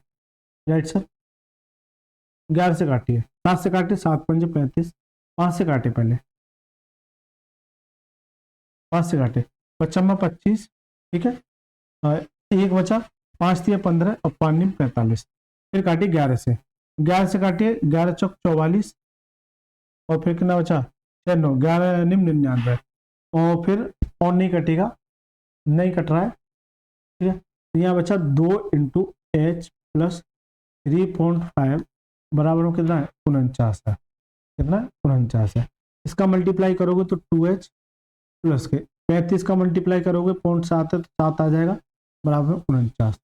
राइट सर। 11 से काटिए, 7 से काटिए, 7 पंजे 35, 5 से काटे पहले, 5 से काटे, 55 25, ठीक है, एक बचा, 5 दिया 15 और 5 निम 45। फिर काटिए 11 से, 11 से काटिए, 11 चौक 44 और फिर कितना बचा, 6 9, 11 निम 99 और फिर और नहीं कटेगा, नहीं कट रहा है। ठीक है, तो यहाँ बचा 2 इंटू एच प्लस 3.5 बराबर में कितना है, 49 है, कितना 49 है। इसका मल्टीप्लाई करोगे तो 2h प्लस के 35 का मल्टीप्लाई करोगे 0.7 है तो 7 आ जाएगा, बराबर में 49।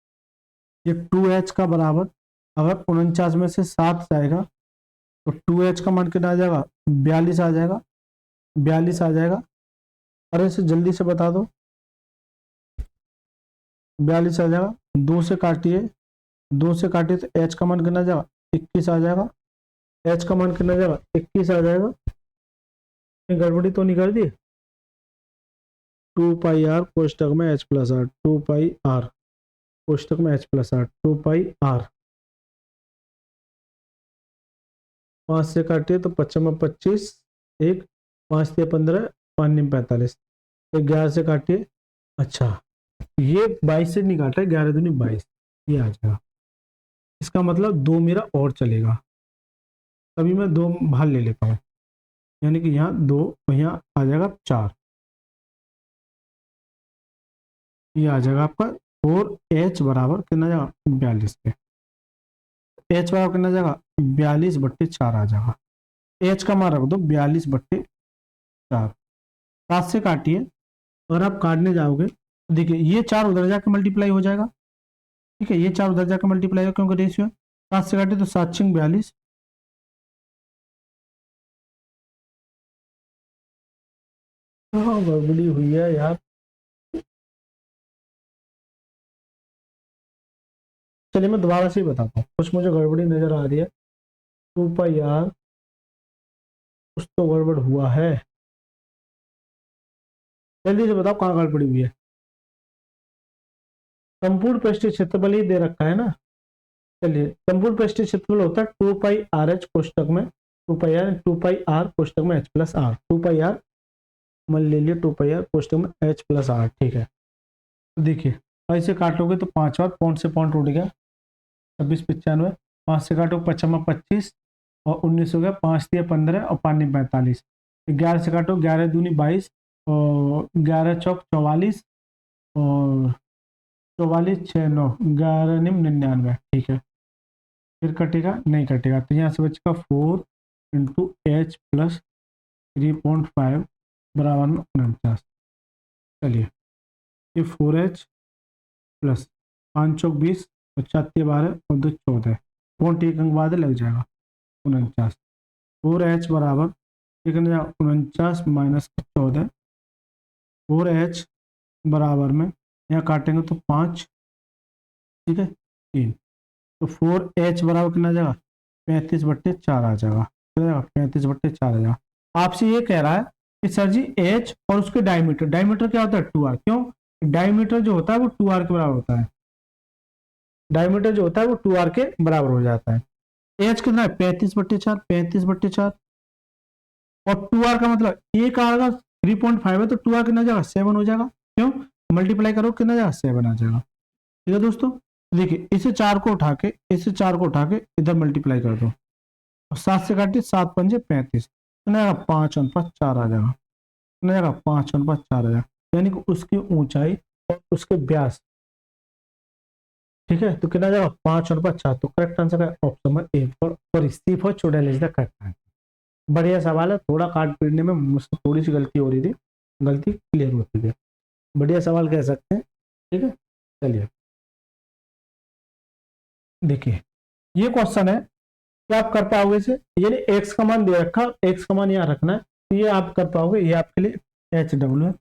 ये 2h का बराबर, अगर 49 में से 7 जाएगा तो 2h का मान कितना आ जाएगा, 42 आ जाएगा, 42 आ जाएगा। अरे इसे जल्दी से बता दो, 42 आ जाएगा। 2 से काटिए, 2 से काटिए तो h का मान कितना आ जाएगा, 21 आ जाएगा, h का मान कितना आ जाएगा, 21 आ जाएगा। गड़बड़ी तो नहीं कर दी, 2 पाई आर कोष्टक में h plus are, 2 pi are कोष्टक में h plus are, 2 pi R. 5 से काटिए तो 55 में 25, 1 5 से 15, 5 निम 45, तो 11 से काटिए, अच्छा ये 22 से नहीं काटा है, 11 दूनी 22, ये आ जाएगा। इसका मतलब 2 मेरा और चलेगा, तभी मैं 2 बाहर ले लेता हूँ, यानी कि यहाँ 2 यहाँ आ जाएगा 4, ये आ जाएगा आपका। और h बराबर कितना जाएगा, 42 पे, h बराबर कितना जाएगा, 42/4 आ जाएगा। h का मान रख दो 42/4। 7 से काटिए, अगर आप काटने जाओगे तो देखिए ये 4 उधर जाकर मल्टीप्लाई हो जाएगा, ठीक है, ये 4 उधर जाकर मल्टीप्लाई होगा क्योंकि रेशियो है। 7 से काटिए तो 7 6 42, हाँ गड़बड़ी हुई है यार। चलिए मैं दोबारा से ही बताता हूँ, कुछ मुझे गड़बड़ी नजर आ रही है। 2 पाई आर, कुछ तो गड़बड़ हुआ है, जल्दी से बताओ कहाँ गड़बड़ी हुई है। संपूर्ण पृष्ठीय क्षेत्रफल ही दे रखा है ना, चलिए संपूर्ण पृष्ठीय क्षेत्रफल होता है 2 पाई आर एच कोष्टक में 2 पाई आर कोष्टक में h plus are, 2 pi r मान ले लिया 2 पाई आर कोष्टक में एच प्लस आर। ठीक है, तो देखिए ऐसे काटोगे तो 5 बार, पॉइंट से पॉइंट उठ गया 26 95, 5 से काटो 25 और 19 हो गया, 5 दिया 15 और 5 45, 11 से काटो 11 दूनी 22 और 11 चौक 44 और 44 6 9 11 99। ठीक है, फिर कटेगा नहीं कटेगा, तो यहाँ से बचेगा 4 इंटू एच प्लस 3.5 बराबर में 49। चलिए ये 4H प्लस 5 चौक 20 और 4 12 और 2 14, पॉइंट एक अंक बाद लग जाएगा 49। 4H बराबर 49 माइनस 14, 4H बराबर में यहाँ काटेंगे तो 5, ठीक है 3, तो 4H बराबर कितना आ जाएगा 35/4 आ जाएगा, 35/4 आ जाएगा। आपसे ये कह रहा है कि सर जी H और उसके डायमीटर, डायमीटर क्या होता है 2R, क्यों डायमीटर जो होता है वो 2R के बराबर होता है, डायमीटर जो होता है वो 2R के बराबर हो जाता है। H कितना है 35/4, 35/4 और 2R का मतलब एक आएगा 3.5 है तो 2R कितना जाएगा 7 हो जाएगा, क्यों मल्टीप्लाई करो कितना जाएगा 7 आ जाएगा। ठीक है दोस्तों, देखिए इसे 4 को उठा के इधर मल्टीप्लाई कर दो और 7 से काटिए 7 पंजे 35, कितना जाएगा 5/4 आ जाएगा, कितना जाएगा 5/4 आ जाएगा, यानी कि उसकी ऊंचाई और उसके व्यास। ठीक है, तो कितना जाएगा 5/4, तो करेक्ट आंसर है option number A for C4 चुड़ैल इज द करेक्ट आंसर। बढ़िया सवाल है, थोड़ा काट पीटने में मुझसे थोड़ी सी गलती हो रही थी, गलती क्लियर होती है, बढ़िया सवाल कह सकते हैं। ठीक है, चलिए देखिए ये क्वेश्चन है क्या आप कर पाओगे इसे, यानी एक्स का मान दे रखा, एक्स का मान यहाँ रखना है, तो ये आप कर पाओगे, ये आपके लिए HW है।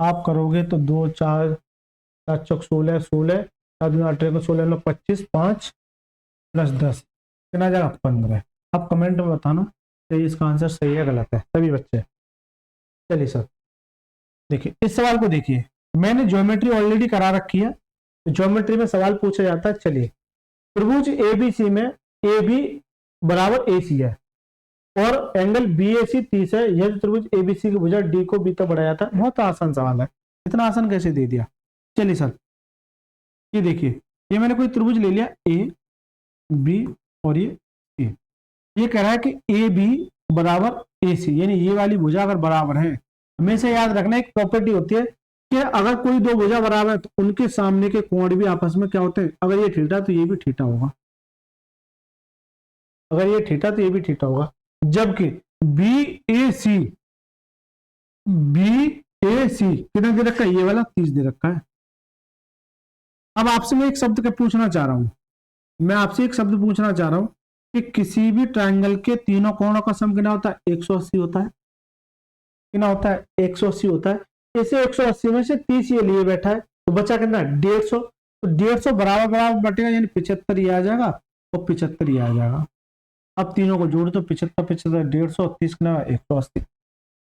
आप करोगे तो 2 4 7 चौक 16 16 7 2 18 को 16 9 25 5 प्लस 10 कितना जाएगा 15। आप कमेंट में बताना कि इसका आंसर सही है गलत है सभी बच्चे। चलिए सर देखिए इस सवाल को देखिए, मैंने ज्योमेट्री ऑलरेडी करा रखी है, तो ज्योमेट्री में सवाल पूछा जाता है। चलिए त्रिभुज ABC में AB बराबर AC है और एंगल BAC 30 है, यदि त्रिभुज ABC की भुजा D को B तक बढ़ाया था। बहुत आसान सवाल है, इतना आसान कैसे दे दिया। चलिए सर ये देखिए, ये मैंने कोई त्रिभुज ले लिया A B और ये A, ये कह रहा है कि AB बराबर AC, यानी ये वाली भुजा अगर बराबर है, हमेशा याद रखना एक प्रॉपर्टी होती है कि अगर कोई दो भुजा बराबर है तो उनके सामने के कोण भी आपस में क्या होते हैं, अगर ये थीटा तो ये भी थीटा होगा, अगर ये थीटा तो ये भी थीटा होगा। जबकि BAC कितना दे रखा है, ये वाला 30 दे रखा है। अब आपसे मैं एक शब्द का पूछना चाह रहा हूं, मैं आपसे एक शब्द पूछना चाह रहा हूं कि किसी भी ट्रायंगल के तीनों कोणों का सम कितना होता है 180 होता है, कितना होता है 180 होता है। इसे 180 में से 30 ये लिए बैठा है तो बचा कितना 150, तो 150 बराबर बराबर बटेगा, यानी 75 ये आ जाएगा और 75 ये आ जाएगा। अब तीनों को जोड़ तो 75 75 150 30 कितना 180।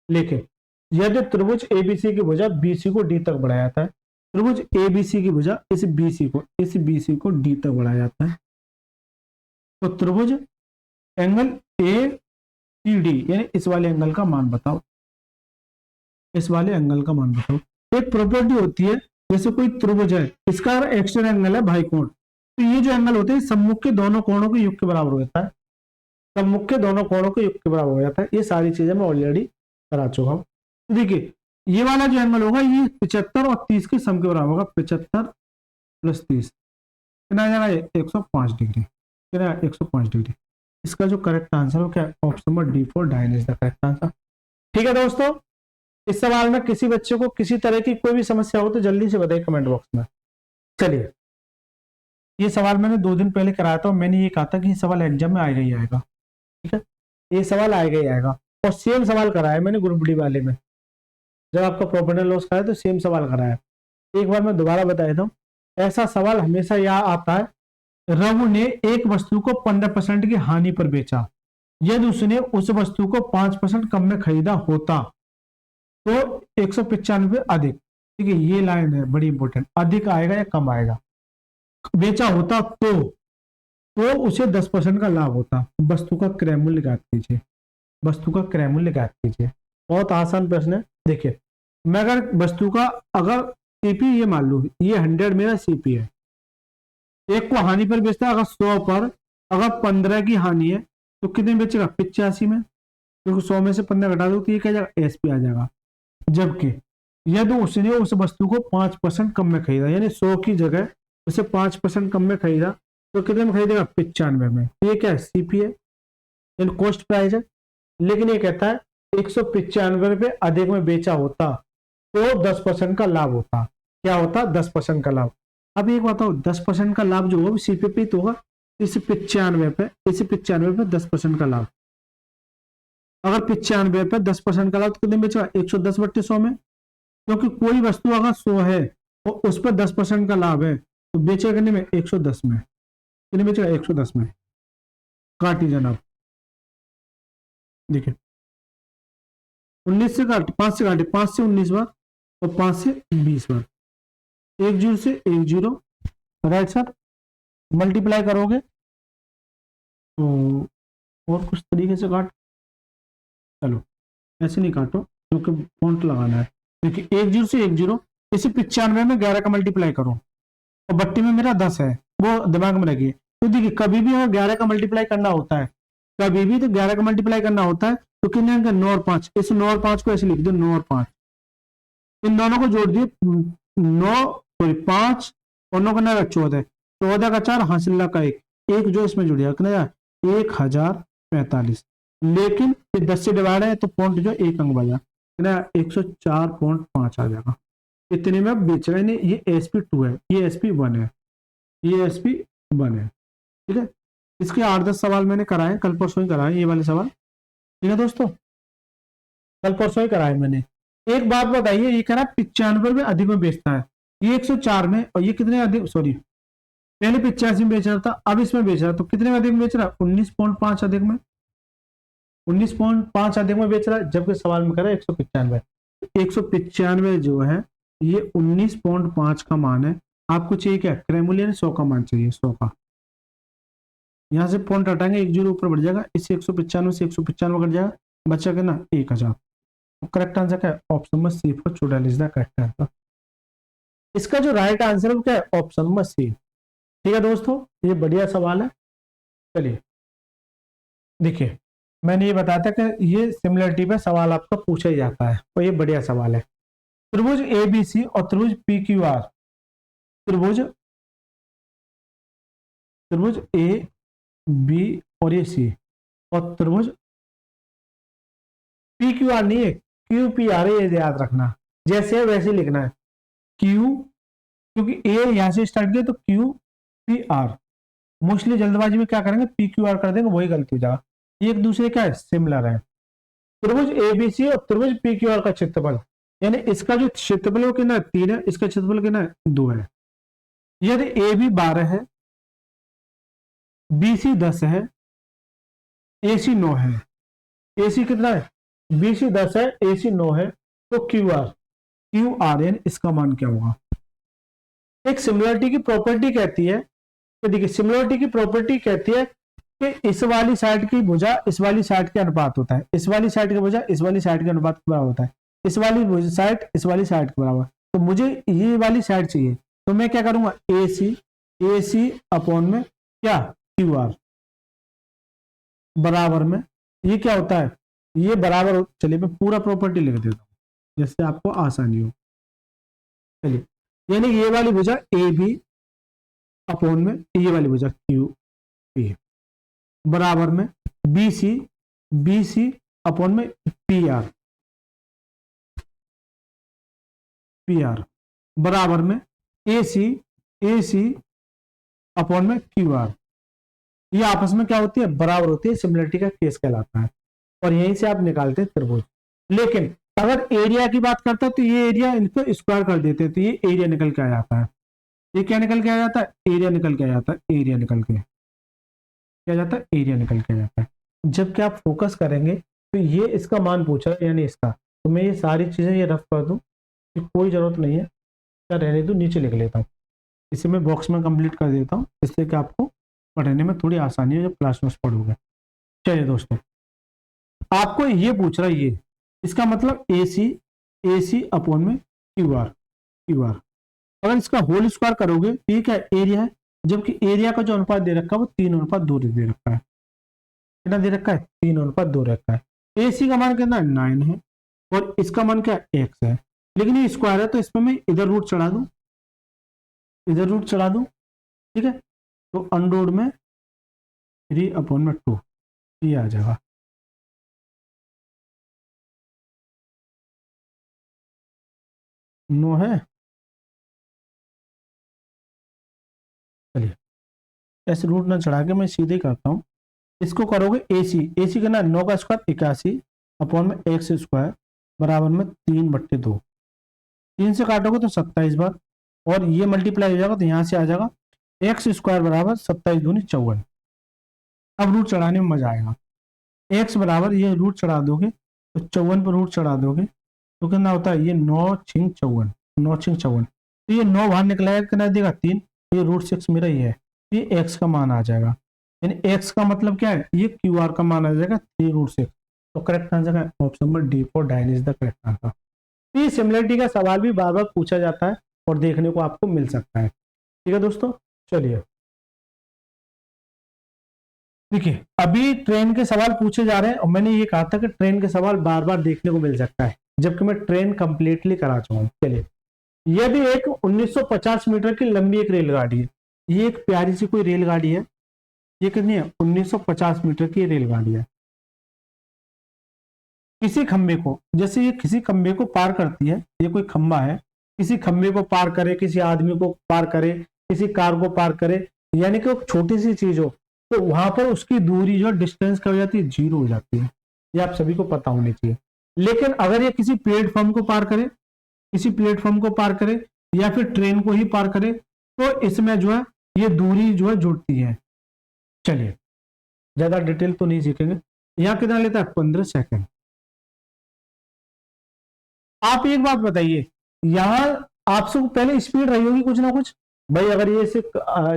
लेकिन यदि त्रिभुज ABC की भुजा BC को D तक बढ़ाया जाता है, त्रिभुज ABC की भुजा इस BC को D तक बढ़ाया जाता है, तो त्रिभुज एंगल ACD यानी इस वाले एंगल का मान बताओ, इस वाले एंगल का मान बताओ। एक प्रॉपर्टी होती है जैसे कोई त्रिभुज है, इसका एक्सटर्नल एंगल है भाई कोण, तो ये जो एंगल होते हैं सम्मुख के दोनों कोणों के योग के बराबर हो जाता है, सम्मुख के दोनों कोणों के योग के बराबर हो जाता है। ये सारी चीजें मैं ऑलरेडी करा चुका हूं। तो देखिए ये वाला जो एंगल होगा ये 75 और 30 के सम के बराबर होगा, 75 प्लस 30 कितना आ जाएगा 105 डिग्री, कितना 105 डिग्री। इसका जो करेक्ट आंसर हो क्या ऑप्शन नंबर D फॉर डायन इज द करेक्ट आंसर। ठीक है दोस्तों, इस सवाल में किसी बच्चे को किसी तरह की कोई भी समस्या हो तो जल्दी से बताइए कमेंट बॉक्स में। चलिए ये सवाल मैंने 2 दिन पहले कराया था, मैंने ये कहा था कि ये सवाल एग्जाम में आएगा ही आएगा। ठीक है, ये सवाल आएगा ही आएगा और सेम सवाल कराया मैंने ग्रुप डी वाले में, जब आपका प्रॉफिट एंड लॉस कराया तो सेम सवाल कराया। एक बार मैं दोबारा बता देता हूँ, ऐसा सवाल हमेशा यहाँ आता है, रघु ने एक वस्तु को 15% की हानि पर बेचा, यदि उसने उस वस्तु को 5% कम में खरीदा होता तो 195 अधिक। ठीक है, ये लाइन है बड़ी इंपॉर्टेंट, अधिक आएगा या कम आएगा, बेचा होता तो तो उसे 10% का लाभ होता। वस्तु का क्रय मूल्य ज्ञात कीजिए। वस्तु का क्रय मूल्य ज्ञात कीजिए। बहुत आसान प्रश्न है। देखिए, मैं अगर वस्तु का, अगर सीपी ये मान लू, ये 100 मेरा सीपी है, एक को हानि पर बेचता है, अगर 100 पर, अगर 15 की हानि है तो कितने बेचेगा? 85 में। क्योंकि 100 में से 15 घटा दो तो ये क्या जाएगा? एसपी आ जाएगा। जबकि यदि उसने उस वस्तु को 5% कम में खरीदा, यानी 100 की जगह उसे 5% कम में खरीदा, तो कितने में खरीदेगा? 95 में। ये क्या है? सीपी है, यानी कॉस्ट प्राइस है। लेकिन ये कहता है 195 रुपये अधिक में बेचा होता तो 10% का लाभ होता। क्या होता? 10% का लाभ। अब एक बताओ, 10% का लाभ जो होगा सीपी पे तो होगा। इस 95 पे 10% का लाभ, अगर 95 पे 10% का लाभ तो कितने बेचेगा? 110/100 में। क्योंकि कोई वस्तु अगर 100 है और उस पर 10% का लाभ है तो बेचेगा कितने में? 110 में। कितने बेचेगा? 110 में। काटी जनाब, देखिए 19 से काटे, 5 से काटे, 5 से 19 बार और 5 से 20 बार, एक जीरो से एक जीरो, राइट सर। मल्टीप्लाई करोगे तो और कुछ तरीके से काट, चलो ऐसे नहीं काटो क्योंकि पॉइंट लगाना है। देखिए एक जीरो से एक जीरो, इसी 95 में 11 का मल्टीप्लाई करो और 32 में मेरा 10 है, वो दिमाग में रखिए। तो देखिए कभी भी अगर 11 का मल्टीप्लाई करना होता है, कभी भी तो 11 का मल्टीप्लाई करना होता है तो कितने अंक? 9 और 5। इस 9 और 5 को ऐसे लिख दो, 9 और 5, इन दोनों को जोड़ दिए, 9 सॉरी 5 और 9 का 14, 14 का 4, हासिल का 1, एक जो इसमें जुड़ जाएगा कितना? 1045। लेकिन 10 से डिवाइड है तो पॉइंट जो एक अंक बजा कितना? 104.5 आ जाएगा। इतने में अब बेच रहे हैं। ये SP2 है, ये SP1 है, ये SP1 है। ठीक है, इसके 8-10 सवाल मैंने कराए, कल परसों ही कराए ये वाले सवाल। ठीक है दोस्तों, कल परसों ही कराए मैंने। एक बात बताइए, ये कह रहा 95 में अधिक में बेचता है, ये 104 में, और ये कितने अधिक? सॉरी, पहले 85 में बेच रहा था, अब इसमें बेच रहा है, तो कितने में अधिक में बेच रहा है? 19.5 अधिक में, 19.5 अधिक में बेच रहा है। जबकि सवाल में कह रहा है 195, 195 जो है ये 19.5 का मान है। आपको चाहिए क्या? क्रय मूल्य 100 का मान चाहिए, 100 का। यहाँ से पॉइंट हटाएंगे, एक जीरो ऊपर बढ़ जाएगा, इससे 195 से 195 कट जाएगा, बचा के ना 1000। करेक्ट आंसर क्या है? Option number C for 44 is the correct answer. इसका जो राइट आंसर है वो क्या है? Option number c. ठीक है दोस्तों, ये बढ़िया सवाल है। चलिए देखिए, मैंने ये बताया था कि ये सिमिलरिटी पे सवाल आपका पूछा ही जाता है और ये बढ़िया सवाल है। त्रिभुज ABC और त्रिभुज PQR, त्रिभुज त्रिभुज AB और ये C, और त्रिभुज PQR नहीं है, QPR है, ये याद रखना। जैसे है वैसे लिखना है, Q, क्योंकि A यहां से स्टार्ट किया तो QPR। मोस्टली जल्दबाजी में क्या करेंगे? PQR कर देंगे, वही गलती हो जाएगा। ये एक दूसरे क्या है? सिमिलर है। त्रिभुज ABC और त्रिभुज PQR का क्षेत्रफल, यानी इसका जो क्षेत्रफल है वो कितना है? 3 है, इसका क्षेत्रफल कितना है? 2 है। यदि AB 12 है, BC 10 है, AC 9 है, AC कितना है? BC 10 है, AC 9 है, तो QR यानी इसका मान क्या होगा? एक सिमिलरिटी की प्रॉपर्टी कहती है, तो देखिए सिमिलरिटी की प्रॉपर्टी कहती है कि इस वाली साइड की भुजा इस वाली साइड के अनुपात होता है, इस वाली साइड की भुजा इस वाली साइड के अनुपात के बराबर होता है, इस वाली साइड इस वाली साइड के बराबर। तो मुझे ये वाली साइड चाहिए, तो मैं क्या करूंगा? AC अपॉन में क्या? QR बराबर में, ये क्या होता है? ये बराबर चलिए मैं पूरा प्रॉपर्टी लिख देता हूँ जिससे आपको आसानी हो। चलिए, यानी ये वाली भुजा AB अपॉन में ये वाली भुजा QP बराबर में BC अपॉन में PR बराबर में AC अपॉन में QR। ये आपस में क्या होती है? बराबर होती है, सिमिलरिटी का केस कहलाता है। और यहीं से आप निकालते हैं त्रिभुज। लेकिन अगर एरिया की बात करता है तो ये एरिया इनको स्क्वायर कर देते हैं तो ये एरिया निकल के आ जाता है। ये क्या निकल के आ जाता है? एरिया निकल के आ जाता है। एरिया निकल के क्या जाता है? एरिया निकल के आ जाता है। जबकि आप फोकस करेंगे तो ये इसका मान पूछा है, यानी इसका, तो मैं ये सारी चीजें ये रफ कर दूं कि कोई जरूरत नहीं है, क्या रहने दूं, नीचे लिख लेता हूँ, इसे मैं बॉक्स में कंप्लीट कर देता हूँ इससे कि आपको पढ़ने में थोड़ी आसानी है जब क्लास में पढ़ोगे। चलिए दोस्तों, आपको ये पूछ रहा है ये, इसका मतलब ए सी अपॉन में क्यू आर। अगर इसका होल स्क्वायर करोगे तो ये क्या एरिया है, जबकि एरिया का जो अनुपात दे रखा है वो 3:2 दे रखा है। कितना दे रखा है? 3:2 रखा है। ए सी का मान कितना है? 9 है, और इसका मान क्या एक्स है। लेकिन ये स्क्वायर है तो इसमें मैं इधर रूट चढ़ा दूं, इधर रूट चढ़ा दूं, ठीक है। तो अंडर में 3/2 ये आ जाएगा। नो है। चलिए, ऐसे रूट ना चढ़ा के मैं सीधे ही करता हूँ। इसको करोगे ए सी करना 9 का स्क्वायर 81 अपॉन में एक्स स्क्वायर बराबर में 3/2। 3 से काटोगे तो 27 बार, और ये मल्टीप्लाई हो जाएगा तो यहाँ से आ जाएगा एक्स स्क्वायर बराबर 27 दूनी 54। अब रूट चढ़ाने में मजा आएगा। एक्स बराबर ये रूट चढ़ा दोगे तो 54 पर रूट चढ़ा दोगे तो कितना होता है? ये 9×54, 9×54। तो ये 9 बाहर निकलाएगा, कितना देगा? 3। ये √6 मेरा ही है, ये एक्स का मान आ जाएगा। यानी एक्स का मतलब क्या है? ये क्यू आर का मान आ जाएगा 3√6। तो करेक्ट आंसर है ऑप्शन नंबर डी फॉर डाइन इज द करेक्ट आंसर। ये सिमिलरिटी का सवाल भी बार बार पूछा जाता है और देखने को आपको मिल सकता है। ठीक है दोस्तों, चलिए देखिए, अभी ट्रेन के सवाल पूछे जा रहे हैं और मैंने ये कहा था कि ट्रेन के सवाल बार बार देखने को मिल सकता है, जबकि मैं ट्रेन कंप्लीटली करा चुका हूं। चलिए, यह भी एक 1950 मीटर की लंबी एक रेलगाड़ी है। ये एक प्यारी सी कोई रेलगाड़ी है। ये कितनी है? 1950 मीटर की रेलगाड़ी है। किसी खंबे को, जैसे ये किसी खंबे को पार करती है, ये कोई खंबा है, किसी खंबे को पार करे, किसी आदमी को पार करे, किसी कार को पार करे, यानी कि छोटी सी चीज हो तो वहां पर उसकी दूरी जो डिस्टेंस क्या हो जाती है? 0 हो जाती है। ये आप सभी को पता होनी चाहिए। लेकिन अगर ये किसी प्लेटफॉर्म को पार करे, किसी प्लेटफॉर्म को पार करे, या फिर ट्रेन को ही पार करे, तो इसमें जो है ये दूरी जो है जुड़ती है। चलिए, ज्यादा डिटेल तो नहीं सीखेंगे। यहाँ कितना लेता है? 15 सेकंड। आप एक बात बताइए, यहाँ आपसे पहले स्पीड रही होगी कुछ ना कुछ। भाई अगर ये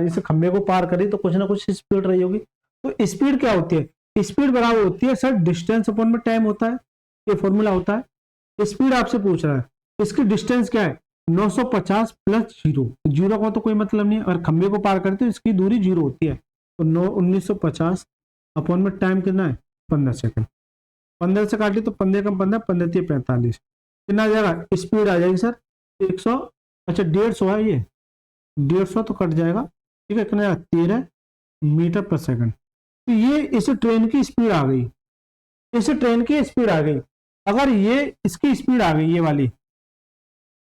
इस खंबे को पार करे तो कुछ ना कुछ स्पीड रही होगी। तो स्पीड क्या होती है? स्पीड बराबर होती है सर डिस्टेंस अपॉन में टाइम होता है। ये फॉर्मूला होता है। स्पीड आपसे पूछ रहा है, इसकी डिस्टेंस क्या है? 950 प्लस 0। जीरो का तो कोई मतलब नहीं है। अगर खंबे को पार करते तो इसकी दूरी 0 होती है। तो 1950 अपॉन में टाइम कितना है? 15 सेकंड। 15 से काटिए तो 15 कम 15, 15×3 = 45। कितना आ जाएगा? स्पीड आ जाएगी सर 100, अच्छा 150 है ये, 150 तो कट जाएगा। ठीक है, कितना 13 मीटर पर सेकंड। तो ये इस ट्रेन की स्पीड आ गई, इस ट्रेन की स्पीड आ गई। अगर ये इसकी स्पीड आ गई ये वाली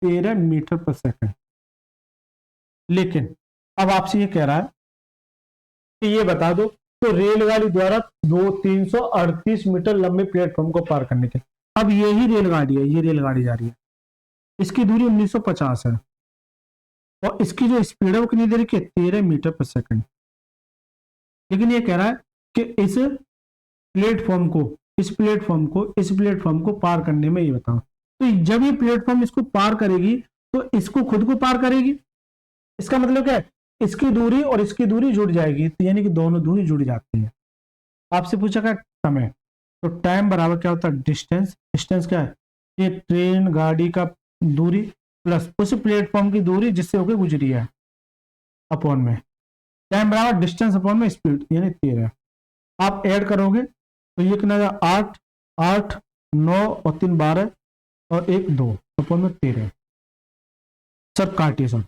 13 मीटर पर सेकंड, लेकिन अब आपसे ये कह रहा है कि ये बता दो तो रेलगाड़ी द्वारा 338 मीटर लंबे प्लेटफॉर्म को पार करने के। अब यही रेलगाड़ी है, ये रेलगाड़ी जा रही है, इसकी दूरी 1950 है और इसकी जो स्पीड है वो कितनी देर की? 13 मीटर पर सेकंड। लेकिन ये कह रहा है कि इस प्लेटफॉर्म को पार करने में ये बताओ। तो जब ये प्लेटफॉर्म इसको पार करेगी तो इसको खुद को पार करेगी। इसका मतलब क्या है? इसकी दूरी और इसकी दूरी जुड़ जाएगी, तो यानी कि दोनों दूरी जुड़ जाती है। आपसे पूछा क्या? समय। तो टाइम बराबर क्या होता है? डिस्टेंस। डिस्टेंस क्या है? ये ट्रेन गाड़ी का दूरी प्लस उस प्लेटफॉर्म की दूरी जिससे होकर गुजरी है अपॉन में टाइम बराबर डिस्टेंस अपॉन में स्पीड, यानी 13। आप ऐड करोगे तो ये कितना? 8 8 9 और 3 12 और 1 2 अपॉन में 13। सब काटिए सब।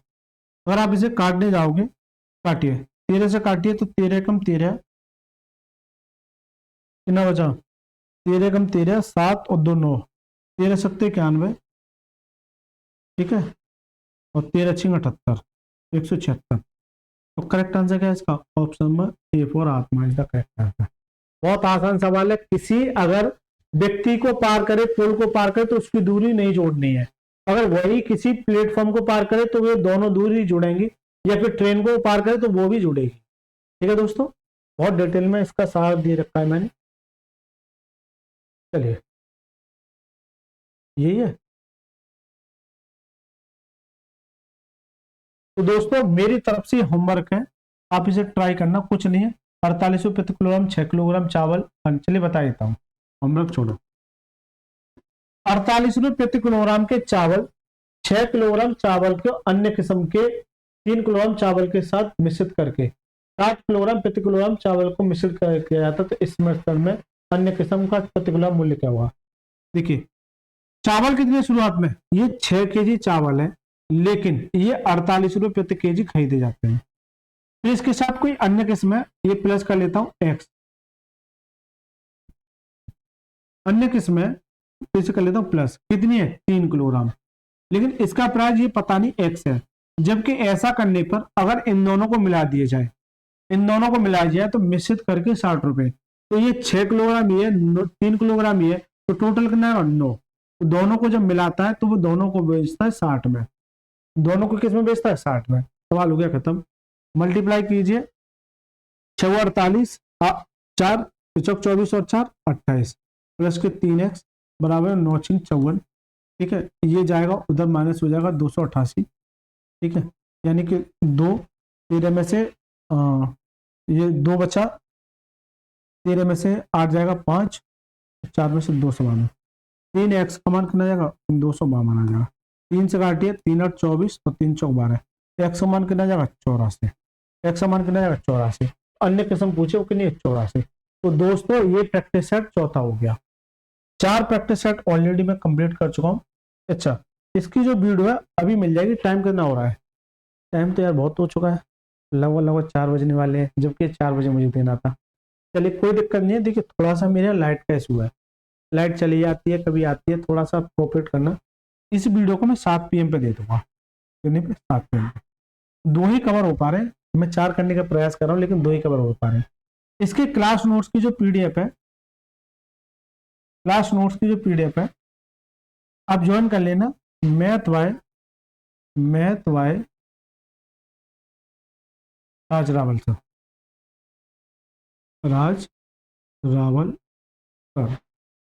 अगर आप इसे काटने जाओगे, काटिए 13 से काटिए तो 13 कम 13 कितना बचा? 13 कम 13 7 और 2 9, 13 सत्ते 91, ठीक है, और 13 छिंग 78, 176। तो करेक्ट आंसर क्या है इसका? ऑप्शन नंबर ए फॉर आत्मा इज द करेक्ट आंसर। बहुत आसान सवाल है। किसी अगर व्यक्ति को पार करे, पुल को पार करे, तो उसकी दूरी नहीं जोड़नी है। अगर वही किसी प्लेटफॉर्म को पार करे तो वे दोनों दूरी जुड़ेंगी, या फिर ट्रेन को पार करे तो वो भी जुड़ेगी। ठीक है दोस्तों, बहुत डिटेल में इसका सार दे रखा है मैंने। चलिए, यही है। तो दोस्तों मेरी तरफ से होमवर्क है आप इसे ट्राई करना, कुछ नहीं है। 48 प्रति किलोग्राम 6 किलोग्राम चावल, चलिए बता देता हूँ, अमृत छोड़ो। 48 प्रति किलोग्राम के चावल 6 किलोग्राम चावल के अन्य किस्म के 3 किलोग्राम चावल के साथ मिश्रित करके 60 किलोग्राम प्रति किलोग्राम चावल को मिश्रित किया जाता, तो इस मिश्रण में अन्य किस्म का प्रति किलोग्राम मूल्य क्या हुआ। देखिए चावल कितने शुरुआत में, ये 6 केजी चावल है, लेकिन ये 48 रुपये प्रति केजी खरीदे जाते हैं। फिर इसके साथ कोई अन्य किस्म है, ये प्लस कर लेता हूं एक्स, अन्य किस्म है, फिर से कर लेता हूं प्लस, कितनी है 3 किलोग्राम, लेकिन इसका प्राइस ये पता नहीं एक्स है। जबकि ऐसा करने पर अगर इन दोनों को मिला दिया जाए, इन दोनों को मिलाया जाए तो मिश्रित करके 60 रुपए, तो ये 6 किलोग्राम ये 3 किलोग्राम ये, तो टोटल कितना है 9। तो दोनों को जब मिलाता है तो वो दोनों को बेचता है 60 में, दोनों को किस में बेचता है 60 में। सवाल हो गया खत्म। मल्टीप्लाई कीजिए, 6 48, 4 24 और 4 28 प्लस के 3x बराबर 9 6 54। ठीक है, ये जाएगा उधर माइनस हो जाएगा 288। ठीक है, यानी कि 2 13 में से ये 2 बचा, 13 में से 8 जाएगा 5, 4 में से 252, 3x का मान कितना जाएगा 252 आ जाएगा। 3 से काटिए, 3 8 24 और 3 चौक 12, एक्स का मान कितना जाएगा 84, एक्स का मान कितना जाएगा 84। अन्य किस्म पूछे वो कितनी 84। तो दोस्तों ये प्रैक्टिस सेट चौथा हो गया। 4 प्रैक्टिस सेट ऑलरेडी मैं कंप्लीट कर चुका हूँ। अच्छा, इसकी जो वीडियो है अभी मिल जाएगी। टाइम कितना हो रहा है, टाइम तो यार बहुत हो चुका है, लगभग 4 बजने वाले हैं, जबकि 4 बजे मुझे देना था। चलिए कोई दिक्कत नहीं है। देखिए थोड़ा सा मेरे लाइट का इशू है, लाइट चली जाती है कभी आती है, थोड़ा सा कोऑपरेट करना। इस वीडियो को मैं 7 PM पे दे दूंगा, 7 PM पे 2 ही कवर हो पा रहे हैं। मैं 4 करने का प्रयास कर रहा हूँ लेकिन 2 ही कवर हो पा रहे हैं। इसके क्लास नोट्स की जो PDF है, क्लास नोट्स की जो PDF है आप ज्वाइन कर लेना। मैथ वाई राज रावल सर, राज रावल सर,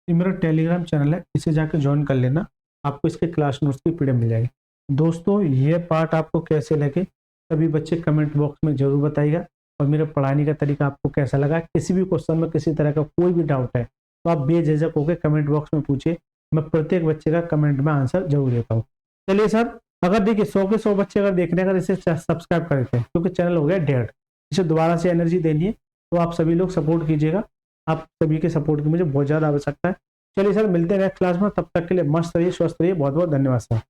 ये मेरा टेलीग्राम चैनल है, इसे जाकर ज्वाइन कर लेना। आपको इसके क्लास नोट्स की PDF मिल जाएगी। दोस्तों ये पार्ट आपको कैसे लगे सभी बच्चे कमेंट बॉक्स में जरूर बताइएगा, और मेरा पढ़ाने का तरीका आपको कैसा लगा। किसी भी क्वेश्चन में किसी तरह का कोई भी डाउट है तो आप बेझिझक होकर कमेंट बॉक्स में पूछिए, मैं प्रत्येक बच्चे का कमेंट में आंसर जरूर देता हूँ। चलिए सर, अगर देखिए 100 के 100 बच्चे अगर देखने अगर इसे सब्सक्राइब कर देते हैं, क्योंकि चैनल हो गया 1.5, इसे दोबारा से एनर्जी देनी है, तो आप सभी लोग सपोर्ट कीजिएगा। आप सभी के सपोर्ट की मुझे बहुत ज़्यादा आवश्यकता है। चलिए सर, मिलते हैं नेक्स्ट क्लास में, तब तक के लिए मस्त रहिए, स्वस्थ रहिए। बहुत बहुत धन्यवाद सर।